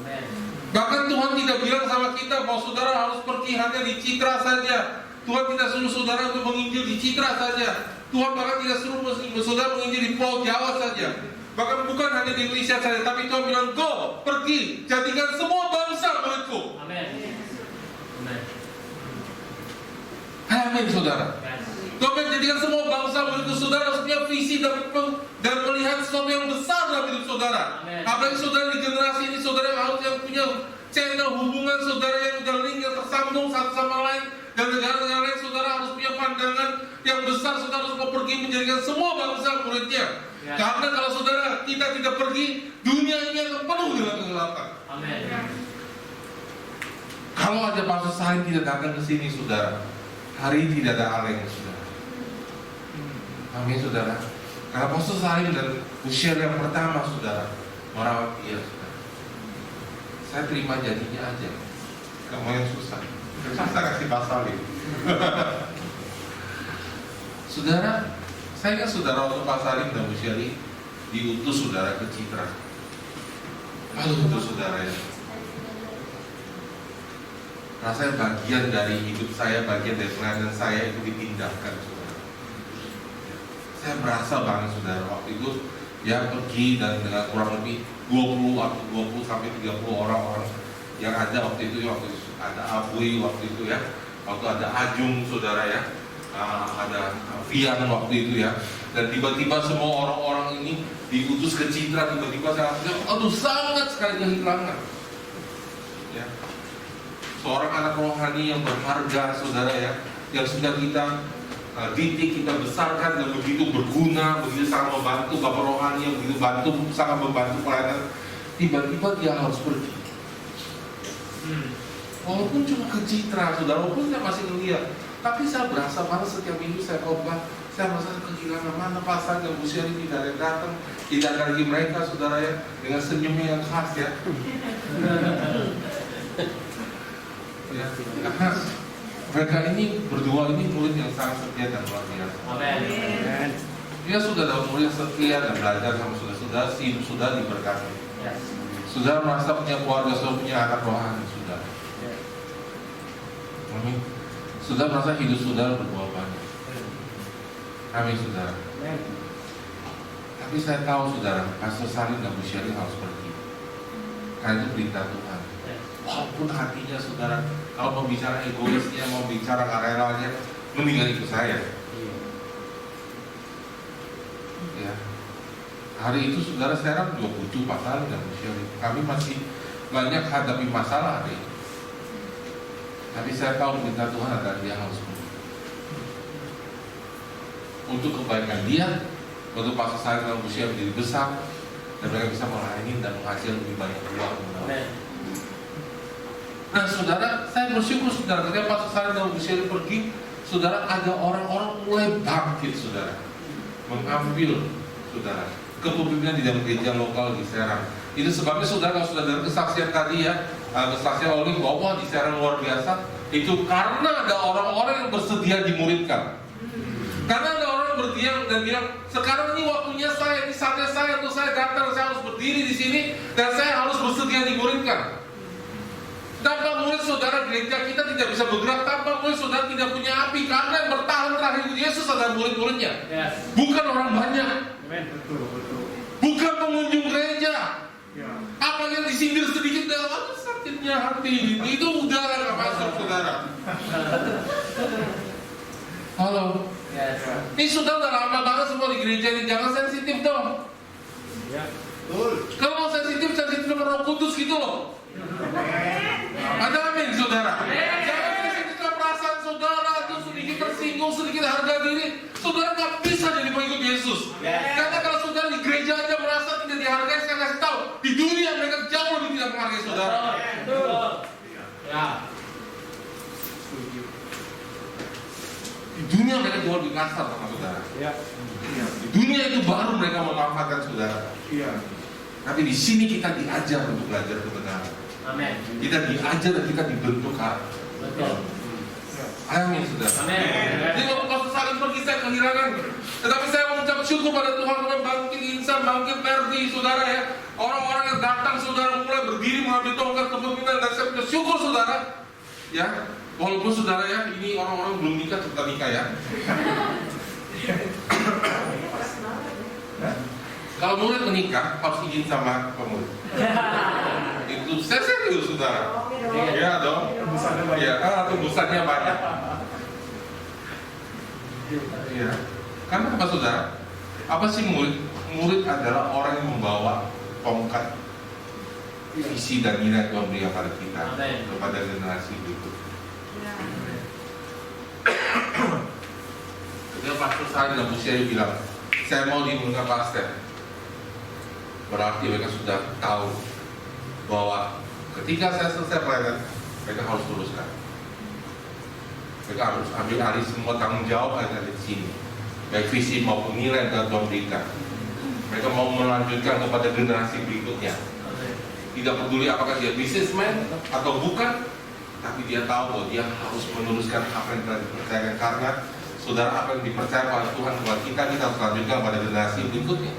Bahkan Tuhan tidak bilang sama kita bahwa saudara harus pergi hanya di Citra saja. Tuhan tidak suruh saudara untuk menginjil di Citra saja. Tuhan bahkan tidak suruh saudara menginjil di Pulau Jawa saja. Bahkan bukan hanya di Indonesia saja, tapi Tuhan bilang, go, pergi, jadikan semua bangsa muridku. Amin. Amin, saudara. Tuhan menjadikan semua bangsa muridku. Saudara harus punya visi dan melihat sesuatu yang besar dalam hidup saudara. Apalagi saudara di generasi ini, saudara harus yang punya channel hubungan saudara yang udah link, yang tersambung satu sama lain. Dan negara-negara lain, saudara harus punya pandangan yang besar. Saudara harus mau pergi menjadikan semua bangsa muridnya. Karena kalau saudara kita tidak pergi, dunia ini akan penuh dengan kegelapan. Kalau ada Pastor Salim tidak datang ke sini, saudara, hari ini tidak ada Aleng, saudara. Amin, saudara. Karena Pastor Salim dan usia yang pertama, saudara, merawat dia, saudara. Saya terima jadinya aja. Gak mau yang susah. Susah kasih Pak Salim. Saudara, saya kan saudara waktu Pak Salim dan Bu Syari diutus saudara ke Citra. Lalu untuk saudara ya, rasanya bagian dari hidup saya, bagian dari pelayanan saya itu dipindahkan, saudara. Saya merasa banget, saudara, waktu itu ya pergi dan dengan kurang lebih 20 sampai 30 orang-orang yang ada waktu itu ada Abui waktu itu ya, waktu ada Ajung, saudara ya, ada Rian waktu itu ya, dan tiba-tiba semua orang-orang ini diutus ke Citra, tiba-tiba saya sangat sekali kehilangan ya. Seorang anak rohani yang berharga, saudara ya, yang sudah kita didik, kita besarkan dan begitu berguna, begitu sangat membantu, bapak rohani yang begitu sangat membantu pelayanan, tiba-tiba dia harus pergi. Walaupun cuma ke Citra, saudara, walaupun saya masih ngeliat, tapi saya berasa malah setiap minggu saya khotbah, saya merasa kehilangan mana pasal yang usia ini tidak ada yang datang, tidak ada lagi mereka, saudara ya, dengan senyumnya yang khas ya. Ya, karena mereka ini berdua ini murid yang sangat setia dan luar biasa. Amin. Dia sudah dalam murid setia dan belajar sama saudara-saudara, sudah diberkati. Saudara merasa punya keluarga, sudah punya anak rohani, sudah. Amin. Saudara merasa hidup saudara berbuah banyak. Amin, saudara. Tapi saya tahu, saudara, Pastor Salim dan Bu Syari harus pergi. Karena itu perintah Tuhan. Walaupun hatinya, saudara, kalau mau bicara egoisnya, mau bicara karelanya, mendingan ikut saya. Ya. Hari itu, saudara, saya juga butuh pasal dan Bu Syari. Kami masih banyak hadapi masalah hari ini. Tapi saya tahu perintah Tuhan adalah dia harus pergi. Untuk kebaikan dia, untuk Pastor Salim dan Bu Syari menjadi besar, dan mereka bisa melayani dan menghasilkan lebih banyak uang. Nah, saudara, saya bersyukur, saudara, ketika Pastor Salim dan Bu Syari pergi, saudara, ada orang-orang mulai bangkit, saudara, mengambil, saudara, kepemimpinan di dalam gereja lokal di Serang. Itu sebabnya, saudara, kalau sudah dengar kesaksian tadi ya, kesaksian Oli bahwa di Serang luar biasa, itu karena ada orang-orang yang bersedia dimuridkan. Karena ada orang berdiam dan bilang, sekarang ini waktunya saya, ini saatnya saya untuk saya datang, saya harus berdiri di sini dan saya harus bersedia dimuridkan. Tanpa murid, saudara, gereja kita tidak bisa bergerak. Tanpa murid, saudara, tidak punya api. Karena yang bertahan terakhir itu Yesus adalah murid-muridnya. Bukan orang banyak. Bukan pengunjung gereja. Apa yang disindir sedikit dalam sakitnya hati, itu udara gak masuk, saudara. Halo. Ini sudah udah lama banget semua di gereja ini. Jangan sensitif dong. Kalau mau sensitif sama Roh Kudus gitu loh. Ada amin, saudara. Jangan sensitif sama perasaan saudara, atau sedikit tersinggung, sedikit harga diri. Saudara gak bisa jadi pengikut Yesus. Karena kalau saudara di gereja aja merasa tidak dihargai, saya kasih tahu, di dunia mereka jauh lebih tidak menghargai saudara. Di dunia mereka jauh lebih kasar sama saudara. Di dunia itu baru mereka memanfaatkan saudara. Tapi di sini kita diajar untuk belajar kebenaran. Amin. Kita diajar dan kita dibentuk karakter. Betul. Amin, saudara. Amin. Jadi kalau Pastor Salim pergi, saya kehilangan. Tetapi saya mengucap syukur pada Tuhan, bangkit Insan, bangkit Perdi, saudara ya. Orang-orang yang datang, saudara, mulai berdiri mengambil tongkat kepemimpinan, dan saya mengucap syukur, saudara. Ya, walaupun saudara ya, ini orang-orang belum nikah, cepat nikah ya. Kalau murid menikah, harus izin sama pemurid. Itu saya serius, saudara. Iya dong. Iya, tembusannya banyak. Iya. Karena apa, saudara? Apa sih murid? Murid adalah orang yang membawa tongkat visi dan nilai Tuhan berikan pada kita, kepada generasi berikutnya. Ketika Pastor Salim dan Bu Syari bilang, saya mau dimulai pastor, berarti mereka sudah tahu bahwa ketika saya selesai pelayanan, mereka harus teruskan. Mereka harus ambil alih semua tanggung jawab yang ada di sini, baik visi maupun nilai yang Tuhan berikan. Mereka mau melanjutkan kepada generasi berikutnya. Tidak peduli apakah dia businessman atau bukan, tapi dia tahu bahwa dia harus meneruskan apa yang telah dipercayakan. Karena saudara, apa yang dipercaya oleh Tuhan kepada kita, kita harus lanjutkan pada generasi berikutnya.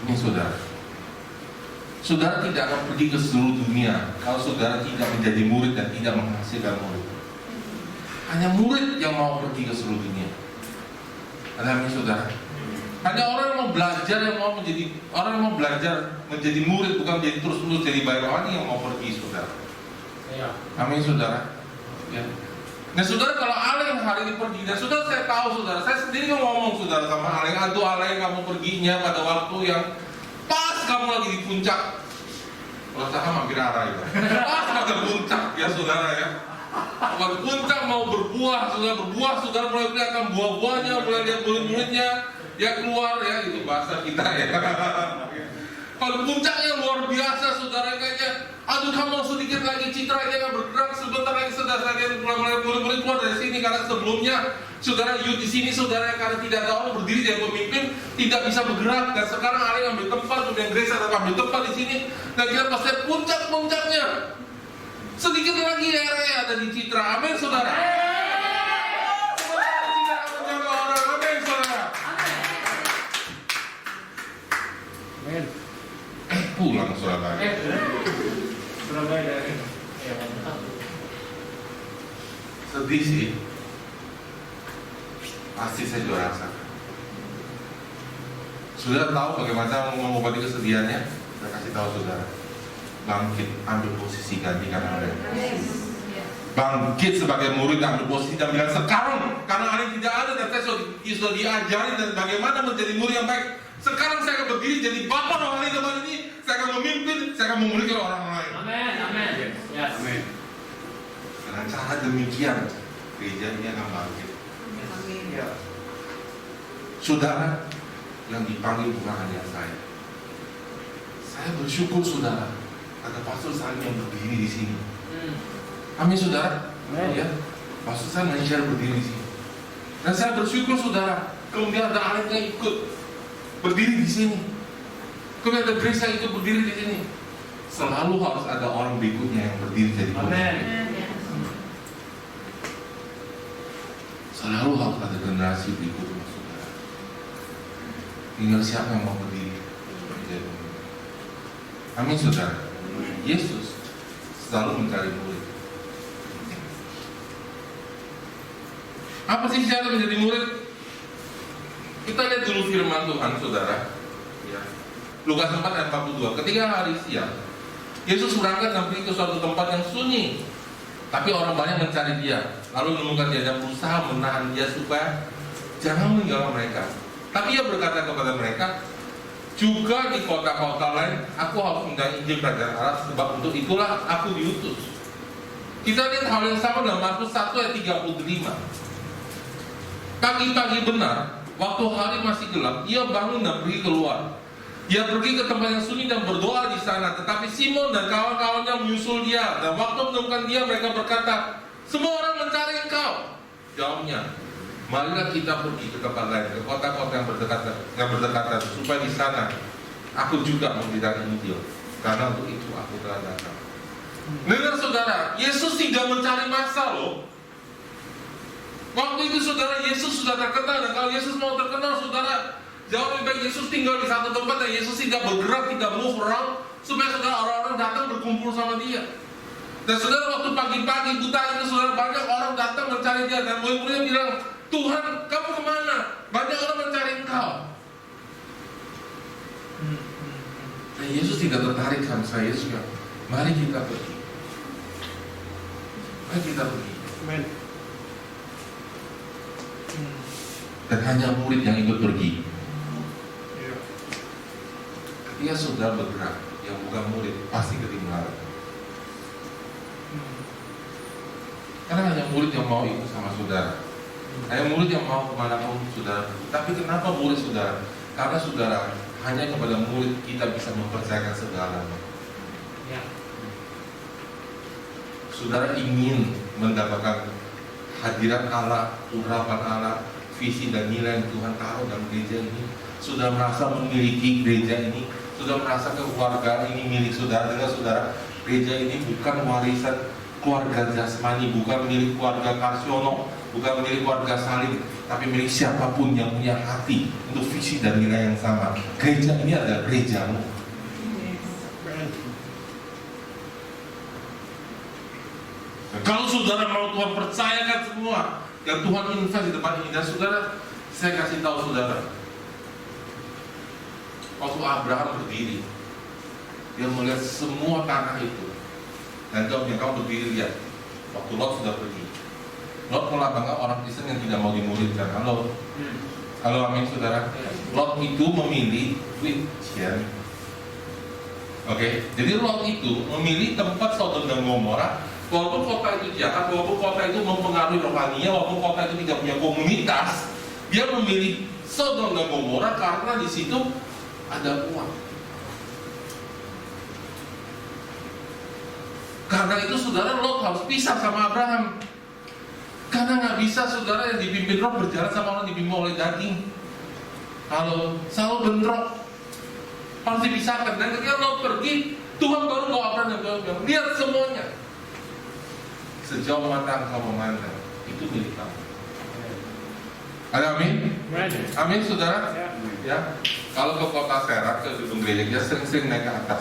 Amin, saudara. Saudara tidak akan pergi ke seluruh dunia kalau saudara tidak menjadi murid dan tidak menghasilkan murid. Hanya murid yang mau pergi ke seluruh dunia. Amin saudara. Hanya orang yang mau belajar, orang yang mau belajar menjadi murid, bukan menjadi terus-menerus jadi baik rohani yang mau pergi saudara. Amin saudara. Ya. Nah saudara, kalau Aleng hari ini pergi, dan saudara saya tahu saudara, saya sendiri ngomong saudara sama Aleng, aduh Aleng kamu perginya pada waktu yang pas kamu lagi di puncak. Kalau saham hampir arah itu. Pas pada puncak ya saudara ya. Pada puncak mau berbuah, saudara mulai kelihatan buah-buahnya, mulai lihat murid-muridnya, ya keluar ya, itu bahasa kita ya. Kalau puncaknya luar biasa saudara, kayaknya aduh kamu sedikit lagi citra aja nggak bergerak, sebentar lagi saudara mulai murid keluar dari sini, karena sebelumnya saudara youth di sini saudara, karena tidak ada orang berdiri jadi pemimpin tidak bisa bergerak, dan sekarang ada yang ambil tempat, kemudian gereja tetap ambil tempat di sini, dan kita pasti puncak-puncaknya sedikit lagi area ada di citra. Amin saudara. Menjaga orang. Amin saudara. Amin. Pulang Surabaya. Surabaya dari Sedih sih. Pasti saya juga rasakan. Sudah tahu bagaimana mengobati kesedihannya? Saya kasih tahu saudara. Bangkit, ambil posisi gantikan Aleng. Bangkit sebagai murid, ambil posisi dan bilang sekarang, karena Aleng tidak ada dan saya sudah diajari dan bagaimana menjadi murid yang baik. Sekarang saya akan berdiri jadi bapak rohani tempat ini. Saya akan memimpin, saya akan memuridkan orang lain. Amin, amin. Yes. Amin. Dengan cara demikian, gereja ini akan bangkit. Ya. Saudara yang dipanggil bukan hanya saya. Saya bersyukur saudara, ada pastor saya yang berdiri di sini. Amin saudara. Ya, pastor saya yang berdiri di sini. Dan saya bersyukur saudara, kemudian ada anak yang ikut berdiri di sini. Kemudian ada gereja yang ikut berdiri di sini. Selalu harus ada orang berikutnya yang berdiri jadi pemimpin. Selalu harus ada generasi berikutnya saudara. Tinggal siapa yang mau berdiri menjadi pemimpin. Amin saudara. Yesus selalu mencari murid. Apa sih cara menjadi murid? Kita lihat dulu firman Tuhan saudara ya. Lukas 4 ayat 42. Ketika hari siang Yesus berangkat dan pergi ke suatu tempat yang sunyi, tapi orang banyak mencari dia. Lalu menemukan dia dan berusaha menahan dia supaya jangan meninggalkan mereka. Tapi ia berkata kepada mereka, juga di kota-kota lain aku harus mendapat Injil kerajaan Allah, sebab untuk itulah aku diutus. Kita lihat hal yang sama dalam Markus 1 ayat 35. Pagi-pagi benar, waktu hari masih gelap, ia bangun dan pergi keluar. Ia pergi ke tempat yang sunyi dan berdoa di sana. Tetapi Simon dan kawan-kawannya menyusul dia. Dan waktu menemukan dia, mereka berkata, semua orang mencari engkau. Jawabnya, marilah kita pergi ke tempat lain, ke kota-kota yang berdekatan, supaya di sana aku juga memberikan Injil. Karena untuk itu aku telah datang. Dengar saudara, Yesus tidak mencari masa loh. Waktu itu saudara, Yesus sudah terkenal. Dan kalau Yesus mau terkenal saudara, jauh lebih baik Yesus tinggal di satu tempat dan Yesus tidak bergerak, tidak move around, supaya saudara orang-orang datang berkumpul sama dia. Dan saudara, waktu pagi-pagi buta itu saudara, banyak orang datang mencari dia. Dan murid-muridnya bilang, Tuhan kamu kemana? Banyak orang mencari engkau. Dan Yesus tidak tertarik sama saya. Yesus bilang, mari kita pergi. Mari kita pergi. Amen. Dan hanya murid yang ikut pergi. Ketika saudara bergerak, yang bukan murid pasti ketinggalan. Karena hanya murid yang mau ikut sama saudara. Hanya murid yang mau kemanapun saudara. Tapi kenapa murid saudara? Karena saudara, hanya kepada murid kita bisa mempercayakan segalanya. Saudara ingin mendapatkan hadirat Allah, urapan Allah, visi dan nilai yang Tuhan taruh dalam gereja ini. Sudah merasa memiliki gereja ini, sudah merasa keluarga ini milik saudara. Dengan saudara, gereja ini bukan warisan keluarga jasmani, bukan milik keluarga Karsiono, bukan milik keluarga Salim, tapi milik siapapun yang punya hati untuk visi dan nilai yang sama. Gereja ini adalah gerejamu. Dan kalau saudara mau Tuhan percayakan semua yang Tuhan invest di depan ini, dan saudara, saya kasih tahu saudara, waktu Abraham berdiri, dia melihat semua tanah itu, dan jawabnya, kamu berdiri lihat, waktu Lot sudah pergi. Lot melambangkan orang Kristen yang tidak mau dimuridkan. Halo, halo, amin saudara. Lot itu memilih Christian. Oke, jadi Lot itu memilih tempat Sodom dan Gomora. Walaupun kota itu jahat, walaupun kota itu mempengaruhi rohaninya, walaupun kota itu tidak punya komunitas, dia memilih Sodom dan Gomora karena di situ ada uang. Karena itu saudara, Lot harus pisah sama Abraham. Karena nggak bisa saudara yang dipimpin roh berjalan sama orang dipimpin oleh daging. Kalau selalu bentrok, harus dipisahkan. Dan ketika Lot pergi, Tuhan baru bawa Abraham dan bilang, lihat semuanya. Sejauh mata engkau memandang, itu milik kamu. Ada amin? Amin saudara? Ya. Kalau ke kota Serang, ke gedung gereja, dia sering-sering naik ke atas.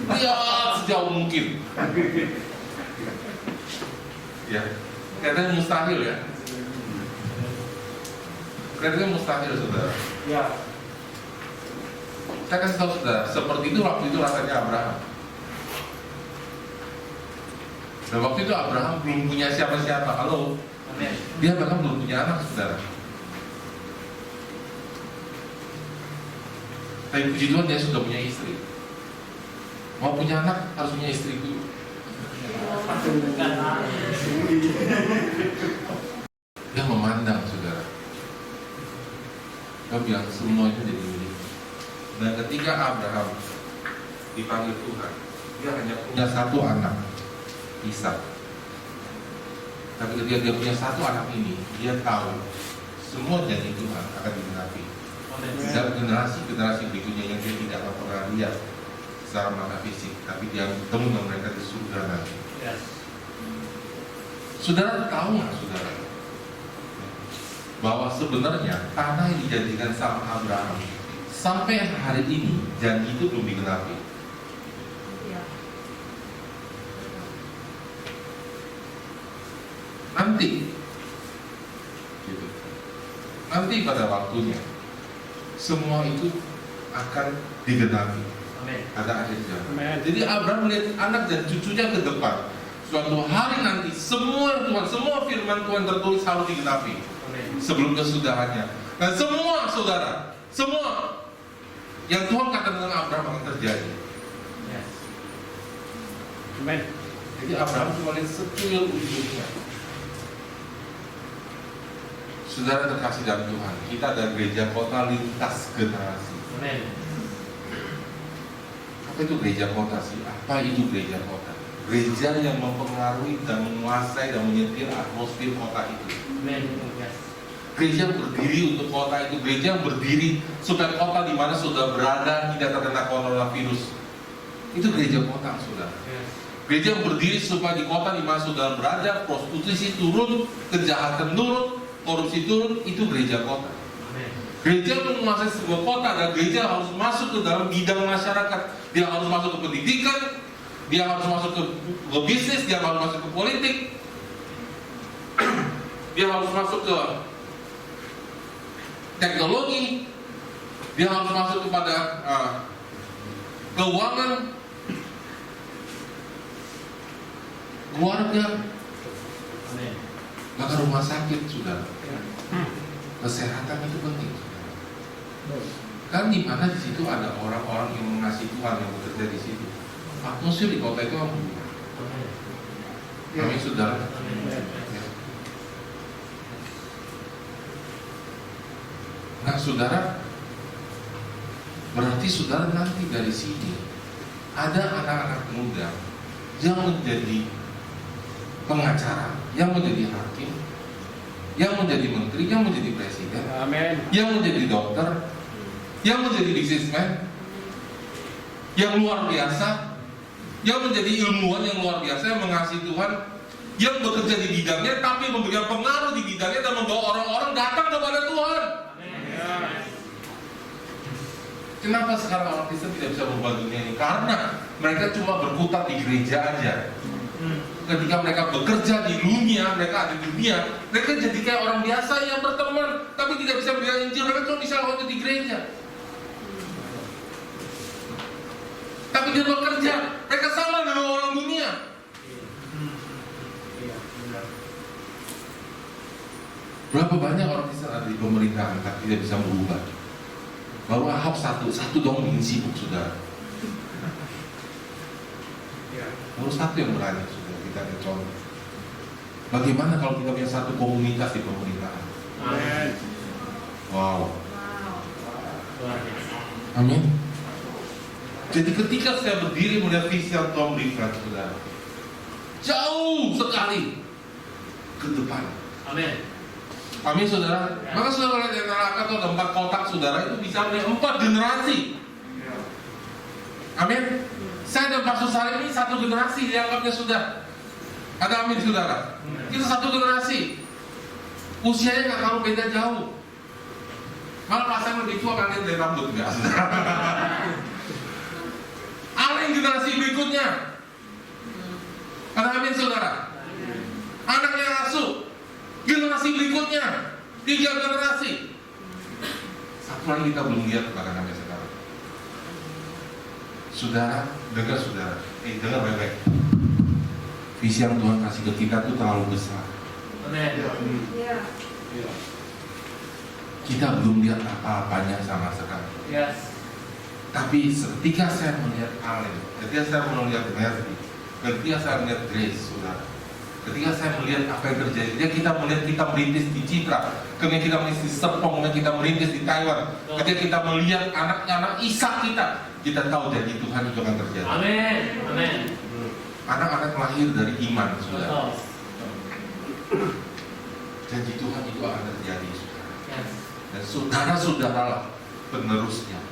Lihat sejauh mungkin. Ya. Katanya mustahil ya. Katanya mustahil saudara. Ya. Saya kasih tahu saudara, seperti itu waktu itu rasanya Abraham. Dan waktu itu Abraham belum punya siapa-siapa. Halo. Dia bahkan belum punya anak saudara. Tapi puji Tuhan dia sudah punya istri. Mau punya anak harus punya istri dulu. Dia memandang saudara. Dia bilang semua itu jadi milik. Dan ketika Abraham dipanggil Tuhan, dia hanya punya satu anak, Ishak. Tapi ketika dia punya satu anak ini, dia tahu semua janji Tuhan akan digenapi. Dan generasi berikutnya yang dia tidak akan pernah lihat secara mata fisik, tapi dia bertemu dengan mereka di surga nanti. Saudara tahu nggak saudara, bahwa sebenarnya tanah yang dijanjikan sama Abraham sampai hari ini janji itu belum digenapi. Nanti pada waktunya semua itu akan digenapi. Ada akhir zaman. Jadi Abraham melihat anak dan cucunya ke depan. Suatu hari nanti semua Tuhan, semua firman Tuhan tertulis harus digenapi sebelum kesudahannya. Dan semua saudara, semua yang Tuhan katakan dengan Abraham akan terjadi. Jadi Abraham cuma lihat sekian ujungnya. Saudara terkasih dalam Tuhan, kita ada gereja kota lintas generasi. Apa itu gereja kota sih? Apa itu gereja kota? Gereja yang mempengaruhi dan menguasai dan menyetir atmosfer kota itu. Gereja yang berdiri untuk kota itu, gereja yang berdiri supaya kota di mana saudara berada tidak terkena coronavirus. Itu gereja kota, saudara. Gereja yang berdiri supaya di kota di mana saudara berada, prostitusi turun, kejahatan turun, korupsi turun, itu gereja kota. Gereja untuk menguasai sebuah kota dan gereja harus masuk ke dalam bidang masyarakat. Dia harus masuk ke pendidikan, dia harus masuk ke bisnis, dia harus masuk ke politik, dia harus masuk ke teknologi, dia harus masuk kepada keuangan, keluarga, bahkan rumah sakit sudah. Kesehatan itu penting. Kan di mana di situ ada orang-orang yang mengasihi Tuhan yang bekerja di situ. Atmosfer di kota itu akan berubah. Kami saudara. Nah saudara, berarti saudara nanti dari sini ada anak-anak muda yang menjadi pengacara, yang menjadi hakim, yang menjadi menteri, yang menjadi presiden, yang menjadi dokter, yang menjadi bisnismen, yang luar biasa, yang menjadi ilmuwan yang luar biasa, yang mengasihi Tuhan, yang bekerja di bidangnya, tapi memberikan pengaruh di bidangnya dan membawa orang-orang datang kepada Tuhan. Kenapa sekarang orang Kristen tidak bisa berubah dunia ini? Karena mereka cuma berkutat di gereja aja. ketika mereka bekerja di dunia, mereka ada di dunia, mereka jadi kayak orang biasa yang berteman, tapi tidak bisa berbicara Injil. Mereka cuma bisa waktu di gereja. Tapi dia bekerja, mereka sama dengan orang dunia. Berapa banyak orang Kristen ada di pemerintahan tapi tidak bisa berubah. Baru Ahok satu dong bikin sibuk, saudara. Baru satu yang berani, saudara. Kita ada contoh. Bagaimana kalau kita punya satu komunitas di pemerintahan? Amin. Wow. Amin. Jadi ketika saya berdiri melihat visi yang Tuhan berikan, saudara, jauh sekali ke depan. Amin. Amin, saudara. Maka saudara lihat neraka itu ada 4 kotak, saudara, itu bisa melihat 4 generasi. Amin. Saya dan Pak Susari ini 1 generasi dianggapnya sudah. Ada amin, saudara. Kita 1 generasi. Usianya nggak terlalu beda jauh. Malah Pak Sam lebih tua kan dari rambut, enggak, saudara. Amin, generasi berikutnya. Ada amin, saudara. Anaknya asuh. Generasi berikutnya 3 generasi. Satu lagi kita belum lihat bahkan sampai sekarang. Saudara, dengar saudara. Dengar baik-baik. Visi yang Tuhan kasih ke kita itu terlalu besar. Amin. Kita belum lihat apa-apanya sama sekali. Yes. Tapi ketika saya melihat Allen, ketika saya melihat Mercy, ketika saya melihat Grace, saudara, ketika saya melihat apa yang terjadi, ketika kita melihat kita merintis di Citra, ketika kita merintis di Serpong, ketika kita merintis di Taiwan, ketika kita melihat anak-anak Ishak kita tahu janji Tuhan itu akan terjadi. Amin. Amin. Anak-anak lahir dari iman, saudara. Janji Tuhan itu akan terjadi, saudara. Yes. Dan saudara-saudaralah penerusnya.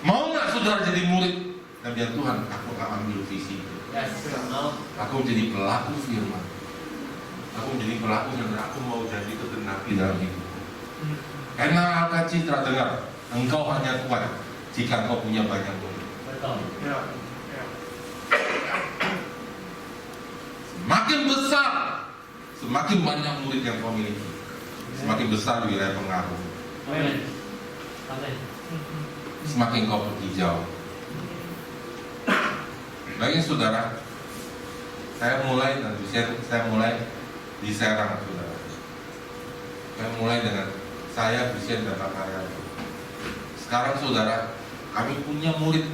Mau nggak saudara jadi murid? Dan biar Tuhan, aku akan ambil visi itu. Yes. Aku menjadi pelaku firman. Aku menjadi pelaku dan aku mau jadi kegenapi dalam hidupku. Enak akan Citra, dengar. Engkau hanya kuat jika engkau punya banyak murid. Betul. Semakin besar, semakin banyak murid yang kau miliki, semakin besar wilayah pengaruh. Amin. Amin. Semakin kau pergi jauh. Baiknya saudara, saya mulai di Serang, saudara. Saya mulai dengan saya Vincent dan Pak Karyawan. Sekarang saudara, kami punya murid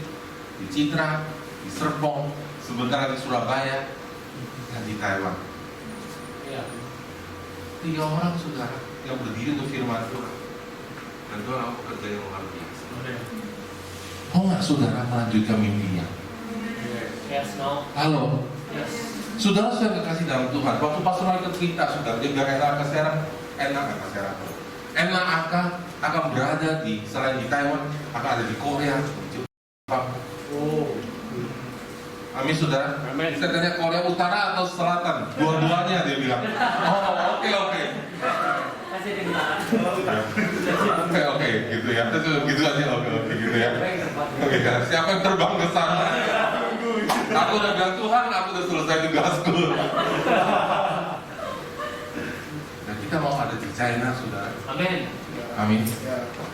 di Citra, di Serpong, sebentar lagi Surabaya, dan di Taiwan. Ya. 3 orang saudara yang berdiri untuk firman Tuhan. Dan Tuhan aku kerja yang luar biasa. Mau nggak saudara melanjutkan mimpinya? Yes, no. Halo. Yes. Saudara sudah kekasih dalam Tuhan. Waktu pastor Michael cerita, saudara, dia bilang enak akan berada di selain di Taiwan, akan ada di Korea, di Jepang. Oh. Amin, saudara. Amin. Saya tanya Korea Utara atau Selatan, dua-duanya dia bilang. Oh, oke. Kasih dengar. Oke, gitu ya. Gitu aja, oke, gitu ya. Oke, siapa yang terbang ke sana? Aku udah bilang Tuhan, aku udah selesai tugasku. Dan kita mau ada di China, saudara. Amin. Amin.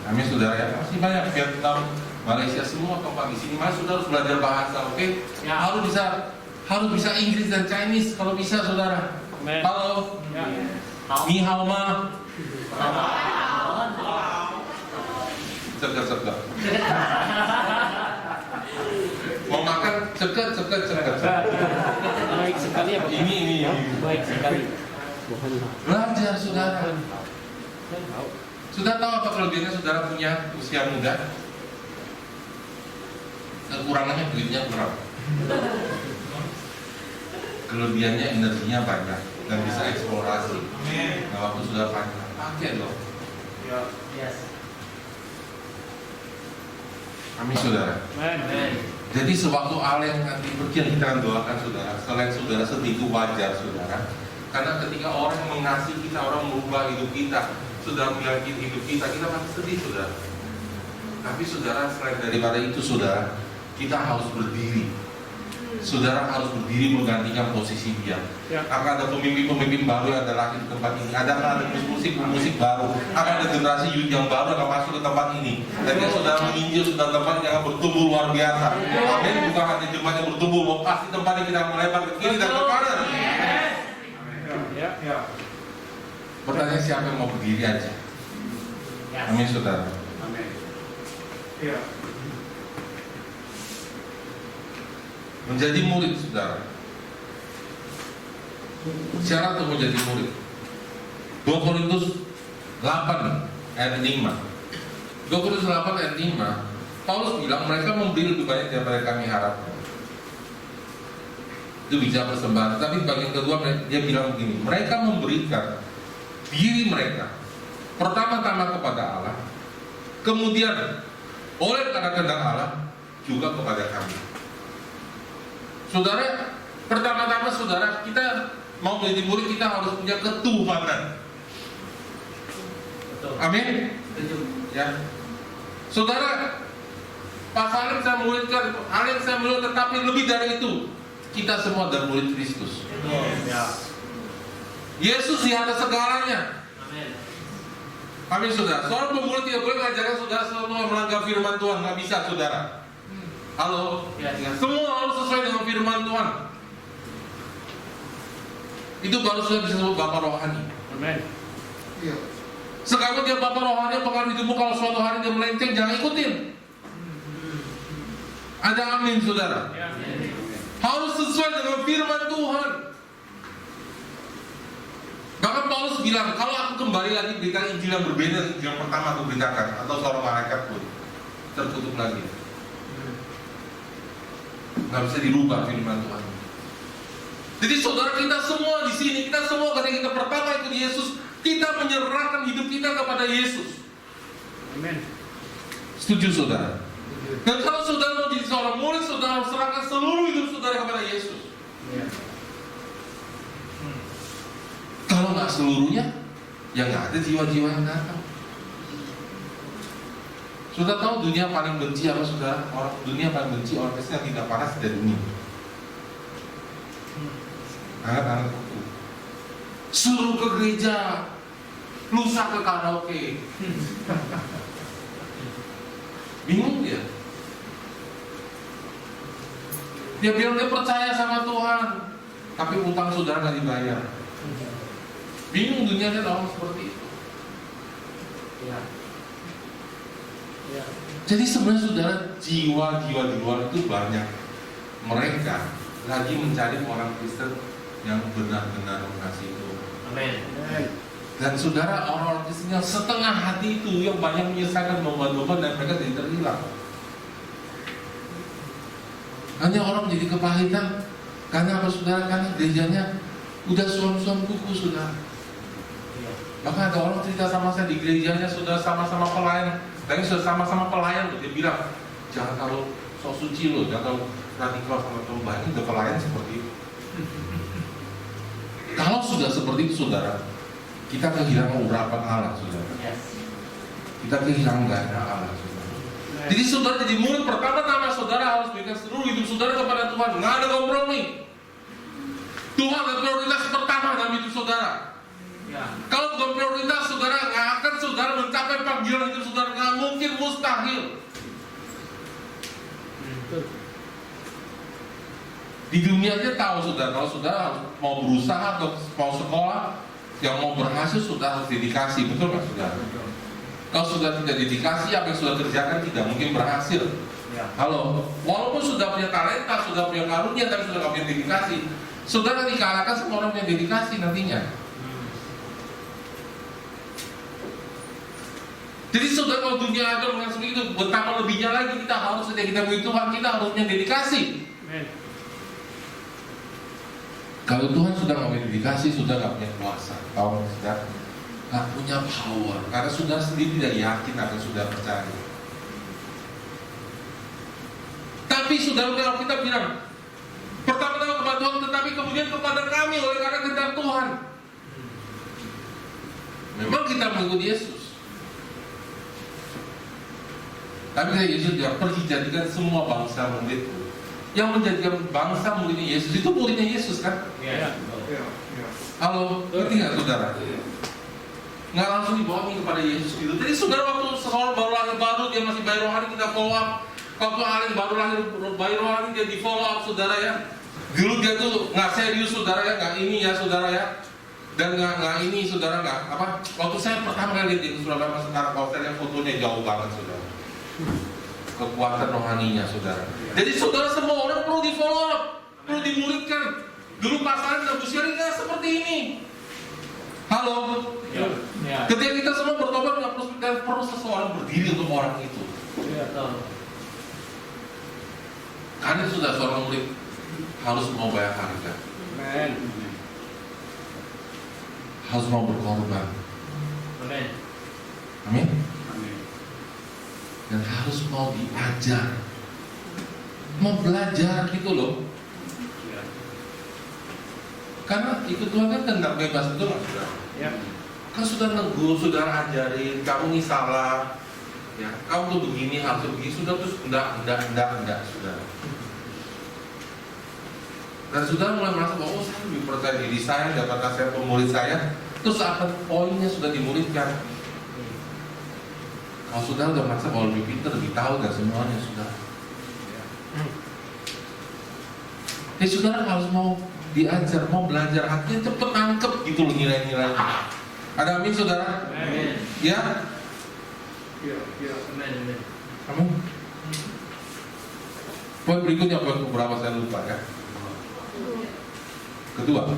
Amin, saudara ya. Masih banyak Vietnam, Malaysia, semua tempat di sini. Mas sudah harus belajar bahasa, oke? Ya. Harus bisa Inggris dan Chinese kalau bisa, saudara. Amin. Halo. Ya. Ni hao ma. Cegah. Mau makan cegah. Baik sekali ya, Pak. Ini. Baik sekali. Belajar, saudara. Sudah tahu apa kelebihannya saudara punya usia muda? Kekurangannya duitnya kurang. Kelebihannya energinya banyak dan bisa eksplorasi. Nah, waktu sudah panjang, pakai loh. Yes. Amin, saudara. Amin. Jadi sewaktu Allah yang nanti pergi, yang kita akan doakan saudara. Selain saudara sedih itu wajar, saudara. Karena ketika orang mengasihi kita, orang merubah hidup kita, sudah meyakinkan hidup kita pasti sedih, saudara. Tapi saudara, selain daripada itu, saudara, kita harus berdiri saudara harus berdiri menggantikan posisi dia. Akan ada pemimpin-pemimpin baru yang ada lagi di tempat ini. Ada musik baru. Akan ada generasi youth yang baru akan masuk ke tempat ini. Dan saudara menginjil, saudara tempat yang akan bertumbuh luar biasa. Amin. Bukan hanya jemaat yang bertumbuh, pasti tempatnya kita melebar ke kiri dan ke kanan. Pertanyaan siapa yang mau berdiri aja? Amin, saudara. Amin. Menjadi murid, saudara. Syarat untuk menjadi murid. 2 Korintus 8 ayat 5. 2 Korintus 8 ayat 5. Paulus bilang mereka memberi lebih banyak daripada kami harapkan. Itu bicara persembahan. Tapi bagian kedua dia bilang begini, mereka memberikan diri mereka pertama-tama kepada Allah, kemudian oleh karena kehendak Allah juga kepada kami. Saudara, pertama-tama saudara, kita mau menjadi murid, kita harus punya ketuhanan. Amin. Ya. Saudara, pasal yang saya muridkan, hal yang saya murid, tetapi lebih dari itu, kita semua adalah murid Kristus. Yesus di atas segalanya. Amin, saudara. Seorang pemurid tidak boleh mengajarkan saudara selalu melanggar firman Tuhan, nggak bisa, saudara. Halo, semua harus sesuai dengan firman Tuhan. Itu baru sudah bisa disebut bapak rohani. Amin. Sekarang dia bapak rohani pengaruh hidupmu, kalau suatu hari dia melenceng, jangan ikutin. Ada amin, saudara. Harus sesuai dengan firman Tuhan. Bahkan Paulus bilang, kalau aku kembali lagi berikan Injil yang berbeda dari Injil yang pertama aku beritakan, atau seorang malaikat pun tertutup lagi. Nggak bisa dirubah firman Tuhan. Jadi saudara, kita semua di sini, kita semua ketika kita pertama ikut Yesus, kita menyerahkan hidup kita kepada Yesus. Amin. Setuju, saudara? Dan kalau saudara mau jadi seorang murid, saudara harus serahkan seluruh hidup saudara kepada Yesus. Kalau nggak seluruhnya, ya nggak ada jiwa-jiwa yang datang. Sudah tahu dunia paling benci apa, saudara? Dunia paling benci orang Kristen yang tidak panas dari dunia. Anak-anak itu suruh ke gereja, lusa ke karaoke. Bingung dia. Dia bilang dia percaya sama Tuhan, tapi utang saudara nggak dibayar. Bingung dunia kan orang seperti itu. Jadi sebenarnya saudara, jiwa-jiwa di luar itu banyak. Mereka lagi mencari orang Kristen yang benar-benar mengasihi Tuhan. Amin. Dan saudara, orang-orang Kristen yang setengah hati itu yang banyak menyesalkan beban-beban dan mereka tidak terhilang. Hanya orang menjadi kepahitan karena apa, saudara? Karena gerejanya udah suam-suam kuku, saudara. Maka ada orang cerita sama saya di gerejanya, sudah sama-sama pelayan, tapi sudah sama-sama pelayan, dia bilang jangan kalau sok suci loh, jangan kalau radikal sama Tuhan. Ini udah pelayan seperti itu. Kalau sudah seperti itu, saudara, kita kehilangan urapan Allah, saudara. Kita kehilangan gaya Allah, saudara. Jadi saudara jadi murid, pertama-tama saudara harus berikan seluruh hidup saudara kepada Tuhan. Nggak ada kompromi. Tuhan adalah prioritas pertama dalam hidup saudara. Kalau bukan prioritas, saudara nggak akan saudara mencapai panggilan hidup saudara. Nggak mungkin, mustahil. Di dunia aja tahu, saudara, kalau saudara mau berusaha atau mau sekolah, yang mau berhasil saudara harus dedikasi, betul nggak, saudara? Kalau sudah tidak dedikasi, apa yang sudah kerjakan tidak mungkin berhasil. Halo, walaupun sudah punya talenta, sudah punya karunia, tapi sudah nggak punya dedikasi, saudara dikalahkan semua orang punya dedikasi nantinya. Jadi saudara, kalau dunia ada orang seperti itu, betapa lebihnya lagi kita harus, ketika kita mengikuti Tuhan, kita harus punya dedikasi. Kalau Tuhan sudah nggak punya dedikasi, sudah nggak punya kuasa, tahu sudah nggak punya power, karena sudah sendiri tidak yakin akan sudah percaya. Tapi saudara, kalau kita bilang pertama-tama kepada Tuhan, tetapi kemudian kepada kami oleh karena kehendak Tuhan. Memang kita mengikuti Yesus. Tapi Yesus bilang, pergi jadikan semua bangsa muridku. Yang menjadikan bangsa muridnya Yesus itu muridnya Yesus kan? Halo, ngerti nggak saudara? Nggak langsung dibawa kepada Yesus gitu. Jadi saudara, waktu seseorang baru lahir baru, dia masih bayi rohani, kita follow up. Waktu Alin baru lahir bayi rohani, dia di follow up saudara ya. Dulu dia tuh nggak serius saudara ya, nggak ini ya saudara ya. Dan nggak ini saudara, nggak apa. Waktu saya pertama kali di Surabaya sekarang, kalau saya lihat fotonya jauh banget saudara. Kekuatan rohaninya saudara. Jadi saudara, semua orang perlu di follow up, perlu dimuridkan. Dulu pasaran dan Busyari nggak seperti ini. Halo. Ketika kita semua bertobat, nggak perlu seseorang berdiri untuk orang itu. Karena sudah seorang murid harus mau bayar harga, harus mau berkorban. Amin. Dan harus mau diajar, mau belajar gitu loh. Karena ikut Tuhan kan tidak bebas, betul nggak saudara? Kan sudah negur, sudah ajarin, kamu ini salah, ya, kamu tuh begini, harus begini, sudah terus enggak, saudara. Dan sudah mulai merasa bahwa saya lebih percaya diri saya, dapat nasihat pemurid saya, terus apa poinnya sudah dimuridkan. Kalau sudah udah merasa bahwa lebih pintar, lebih tahu dan semuanya sudah. Jadi saudara harus mau diajar, mau belajar, artinya cepet nangkep gitu loh nilai-nilainya. Ada amin saudara? Amin. Ya? Amin. Amin. Poin berikutnya, poin beberapa saya lupa ya. Kedua,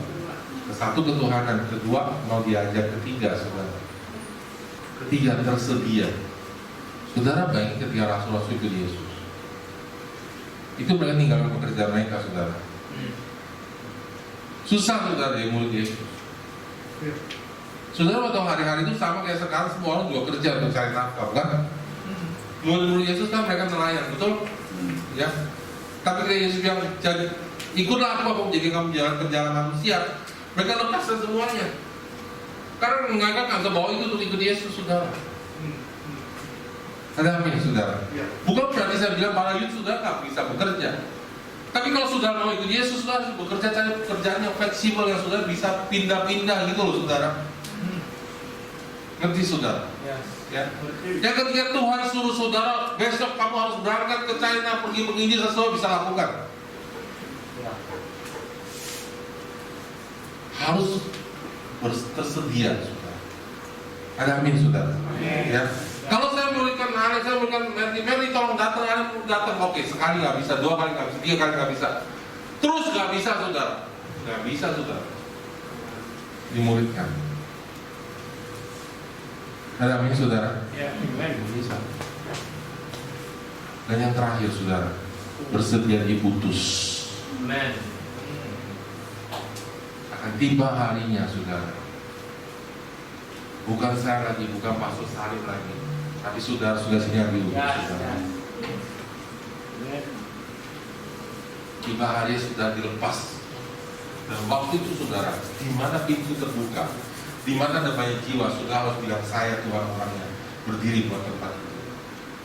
satu ketuhanan, kedua mau diajar, ketiga saudara. Ketiga tersedia. Saudara bayangin ketika rasul-rasul ikut Yesus, itu mereka tinggalkan pekerjaan mereka saudara. Susah saudara yang murid Yesus. Saudara waktu hari-hari itu sama kayak sekarang, semua orang juga kerja untuk cari nafkah, kan? Murid Yesus kan mereka nelayan, betul? Ya. Tapi kayak Yesus yang jadi ikutlah aku jadi kamu jalan perjalanan manusia. Mereka lepaskan semuanya. Karena mereka nggak bawa itu untuk ikut Yesus, saudara. Ada amin, saudara. Bukan berarti saya bilang para youth sudah nggak bisa bekerja. Tapi kalau sudah mau ikut Yesus, sudah bekerja, cari pekerjaan yang fleksibel, yang sudah bisa pindah-pindah gitu loh, saudara. Ngerti saudara? Ya. Yang ketika Tuhan suruh saudara, besok kamu harus berangkat ke China, pergi menginjil, sesuatu bisa lakukan. Harus tersedia, saudara. Ada amin, saudara. Ya. Kalau saya muridkan Alex, saya muridkan Mary, tolong datang, oke, sekali nggak bisa, dua kali nggak bisa, tiga kali nggak bisa, terus nggak bisa, saudara. Nggak bisa, saudara. Dimuridkan. Ada amin, saudara. Nggak bisa. Dan yang terakhir, saudara, bersedia diutus. Akan tiba harinya, saudara. Bukan saya lagi, bukan Pastor Salim lagi, tapi saudara sudah siap diutus, saudara. Tiba hari sudah dilepas. Dan waktu itu, saudara, di mana pintu terbuka, di mana ada banyak jiwa, saudara harus bilang saya Tuhan orangnya, berdiri buat tempat itu.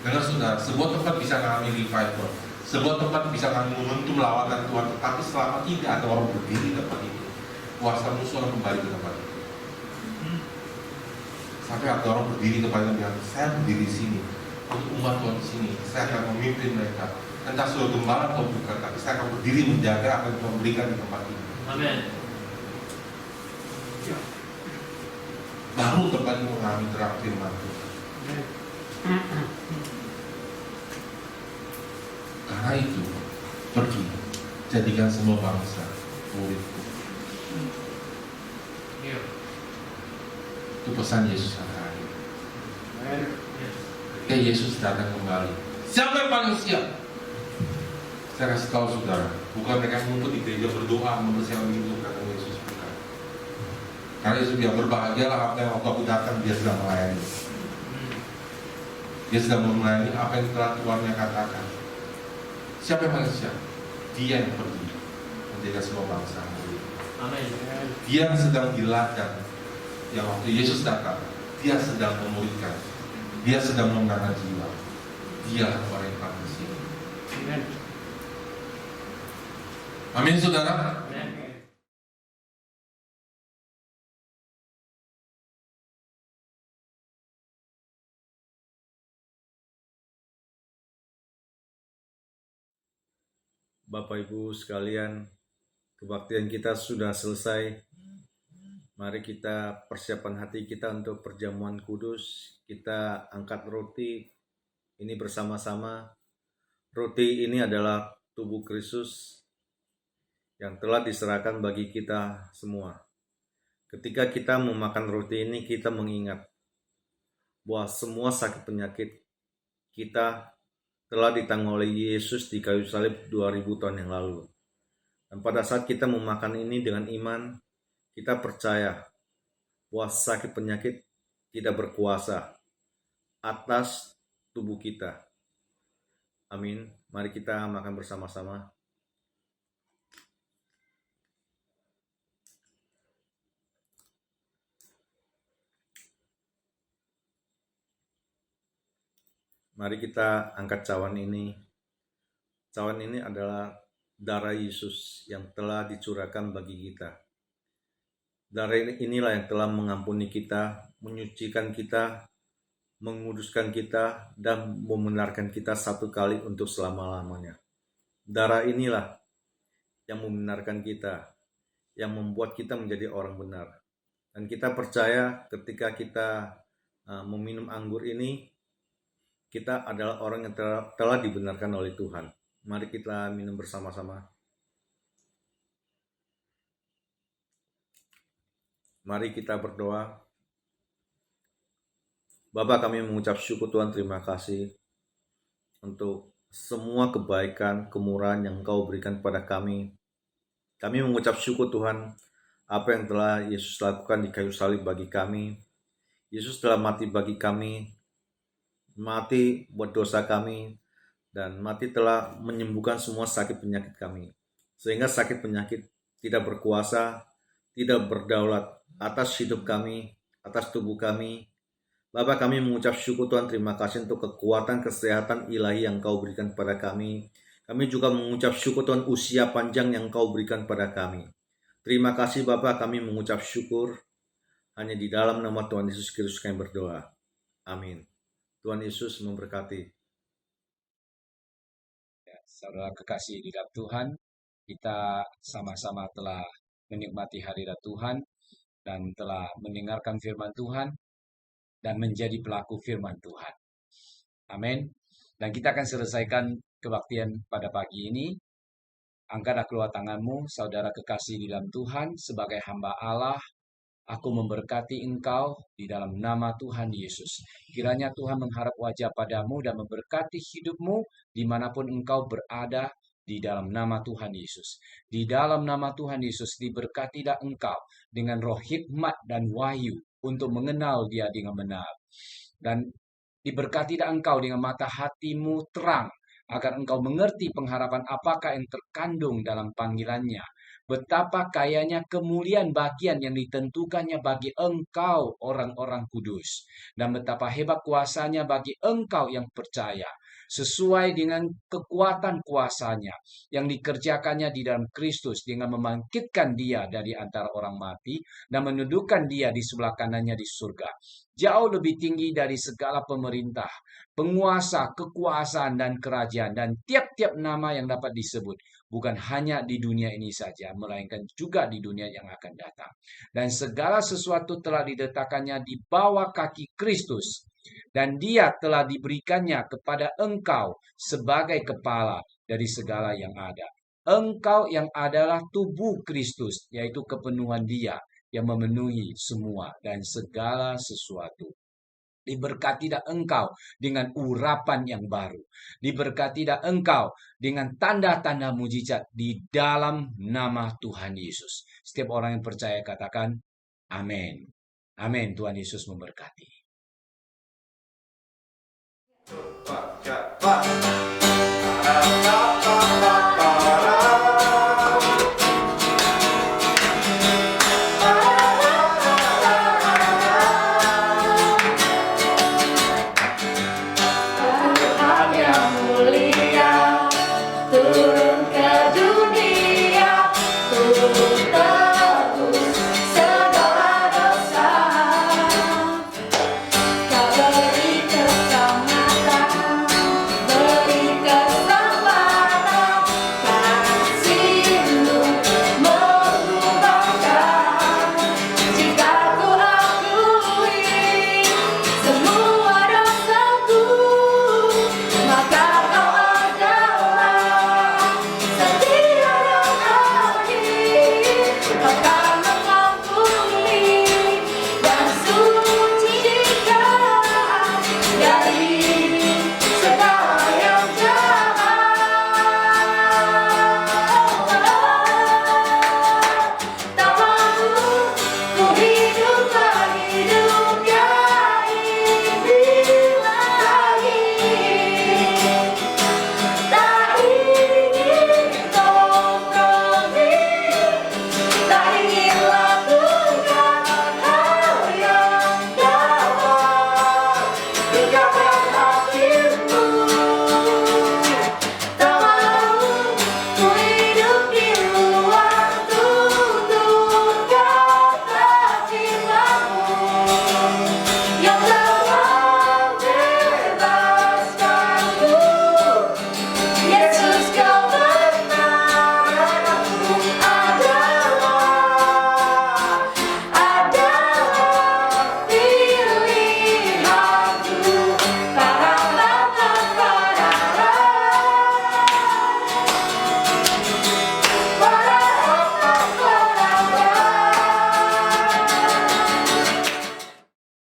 Dengar saudara, sebuah tempat bisa mengalami revival, sebuah tempat bisa mengalami momentum lawatan Tuhan, tetapi selama tidak ada orang berdiri di tempat itu, kuasa musuh kembali ke tempat itu. Sampai ada orang berdiri di tempat itu bilang, saya berdiri di sini untuk umat Tuhan di sini, saya akan memimpin mereka. Entah sudah gembala atau bukan, tapi saya akan berdiri menjaga apa yang Tuhan berikan di tempat ini. Amin. Baru tempat ini mengalami terang firman Tuhan. Karena itu, pergi, jadikan semua bangsa muridku. Itu pesan Yesus yang terakhir. Ketika Yesus datang kembali, siapa yang paling siap? Saya kasih tahu saudara, bukan mereka yang ngumpet di gereja berdoa mempersiapkan hidup kata Yesus, bukan. Karena Yesus bilang berbahagialah apa yang waktu aku datang dia sedang melayani. Dia sedang melayani apa yang telah Tuhannya katakan. Siapa yang paling siap? Dia yang pergi menjaga semua bangsa. Amin. Dia yang sedang di ladang, yang waktu Yesus datang, dia sedang memuridkan, dia sedang memenangkan jiwa. Dia orang yang paling siap. Amin, saudara. Bapak Ibu sekalian, kebaktian kita sudah selesai. Mari kita persiapkan hati kita untuk perjamuan kudus. Kita angkat roti ini bersama-sama. Roti ini adalah tubuh Kristus yang telah diserahkan bagi kita semua. Ketika kita memakan roti ini, kita mengingat bahwa semua sakit penyakit kita telah ditanggung oleh Yesus di kayu salib 2000 tahun yang lalu. Dan pada saat kita memakan ini dengan iman, kita percaya bahwa sakit penyakit tidak berkuasa atas tubuh kita. Amin. Mari kita makan bersama-sama. Mari kita angkat cawan ini. Cawan ini adalah darah Yesus yang telah dicurahkan bagi kita. Darah inilah yang telah mengampuni kita, menyucikan kita, menguduskan kita, dan membenarkan kita satu kali untuk selama-lamanya. Darah inilah yang membenarkan kita, yang membuat kita menjadi orang benar. Dan kita percaya ketika kita meminum anggur ini, kita adalah orang yang telah dibenarkan oleh Tuhan. Mari kita minum bersama-sama. Mari kita berdoa. Bapa, kami mengucap syukur Tuhan, terima kasih untuk semua kebaikan, kemurahan yang Engkau berikan kepada kami. Kami mengucap syukur Tuhan, apa yang telah Yesus lakukan di kayu salib bagi kami. Yesus telah mati bagi kami, mati buat dosa kami, dan mati telah menyembuhkan semua sakit penyakit kami. Sehingga sakit penyakit tidak berkuasa, tidak berdaulat atas hidup kami, atas tubuh kami. Bapak, kami mengucap syukur Tuhan, terima kasih untuk kekuatan kesehatan ilahi yang Kau berikan kepada kami. Kami juga mengucap syukur Tuhan, usia panjang yang Kau berikan kepada kami. Terima kasih Bapak, kami mengucap syukur. Hanya di dalam nama Tuhan Yesus Kristus kami berdoa. Amin. Tuhan Yesus memberkati. Ya, saudara kekasih di dalam Tuhan, kita sama-sama telah menikmati hadirat Tuhan dan telah mendengarkan firman Tuhan dan menjadi pelaku firman Tuhan. Amin. Dan kita akan selesaikan kebaktian pada pagi ini. Angkatlah keluar tanganmu, saudara kekasih di dalam Tuhan, sebagai hamba Allah. Aku memberkati engkau di dalam nama Tuhan Yesus. Kiranya Tuhan mengharap wajah padamu dan memberkati hidupmu dimanapun engkau berada di dalam nama Tuhan Yesus. Di dalam nama Tuhan Yesus diberkatilah engkau dengan roh hikmat dan wahyu untuk mengenal Dia dengan benar. Dan diberkatilah engkau dengan mata hatimu terang, agar engkau mengerti pengharapan apakah yang terkandung dalam panggilannya. Betapa kayanya kemuliaan bagian yang ditentukannya bagi engkau orang-orang kudus. Dan betapa hebat kuasanya bagi engkau yang percaya. Sesuai dengan kekuatan kuasanya yang dikerjakannya di dalam Kristus dengan membangkitkan Dia dari antara orang mati dan menundukkan Dia di sebelah kanannya di surga. Jauh lebih tinggi dari segala pemerintah, penguasa, kekuasaan, dan kerajaan, dan tiap-tiap nama yang dapat disebut. Bukan hanya di dunia ini saja, melainkan juga di dunia yang akan datang. Dan segala sesuatu telah diletakkannya di bawah kaki Kristus. Dan Dia telah diberikannya kepada engkau sebagai kepala dari segala yang ada. Engkau yang adalah tubuh Kristus, yaitu kepenuhan Dia yang memenuhi semua dan segala sesuatu. Diberkatilah engkau dengan urapan yang baru. Diberkatilah engkau dengan tanda-tanda mujizat di dalam nama Tuhan Yesus. Setiap orang yang percaya katakan amin. Amin. Tuhan Yesus memberkati. Cepat, cepat.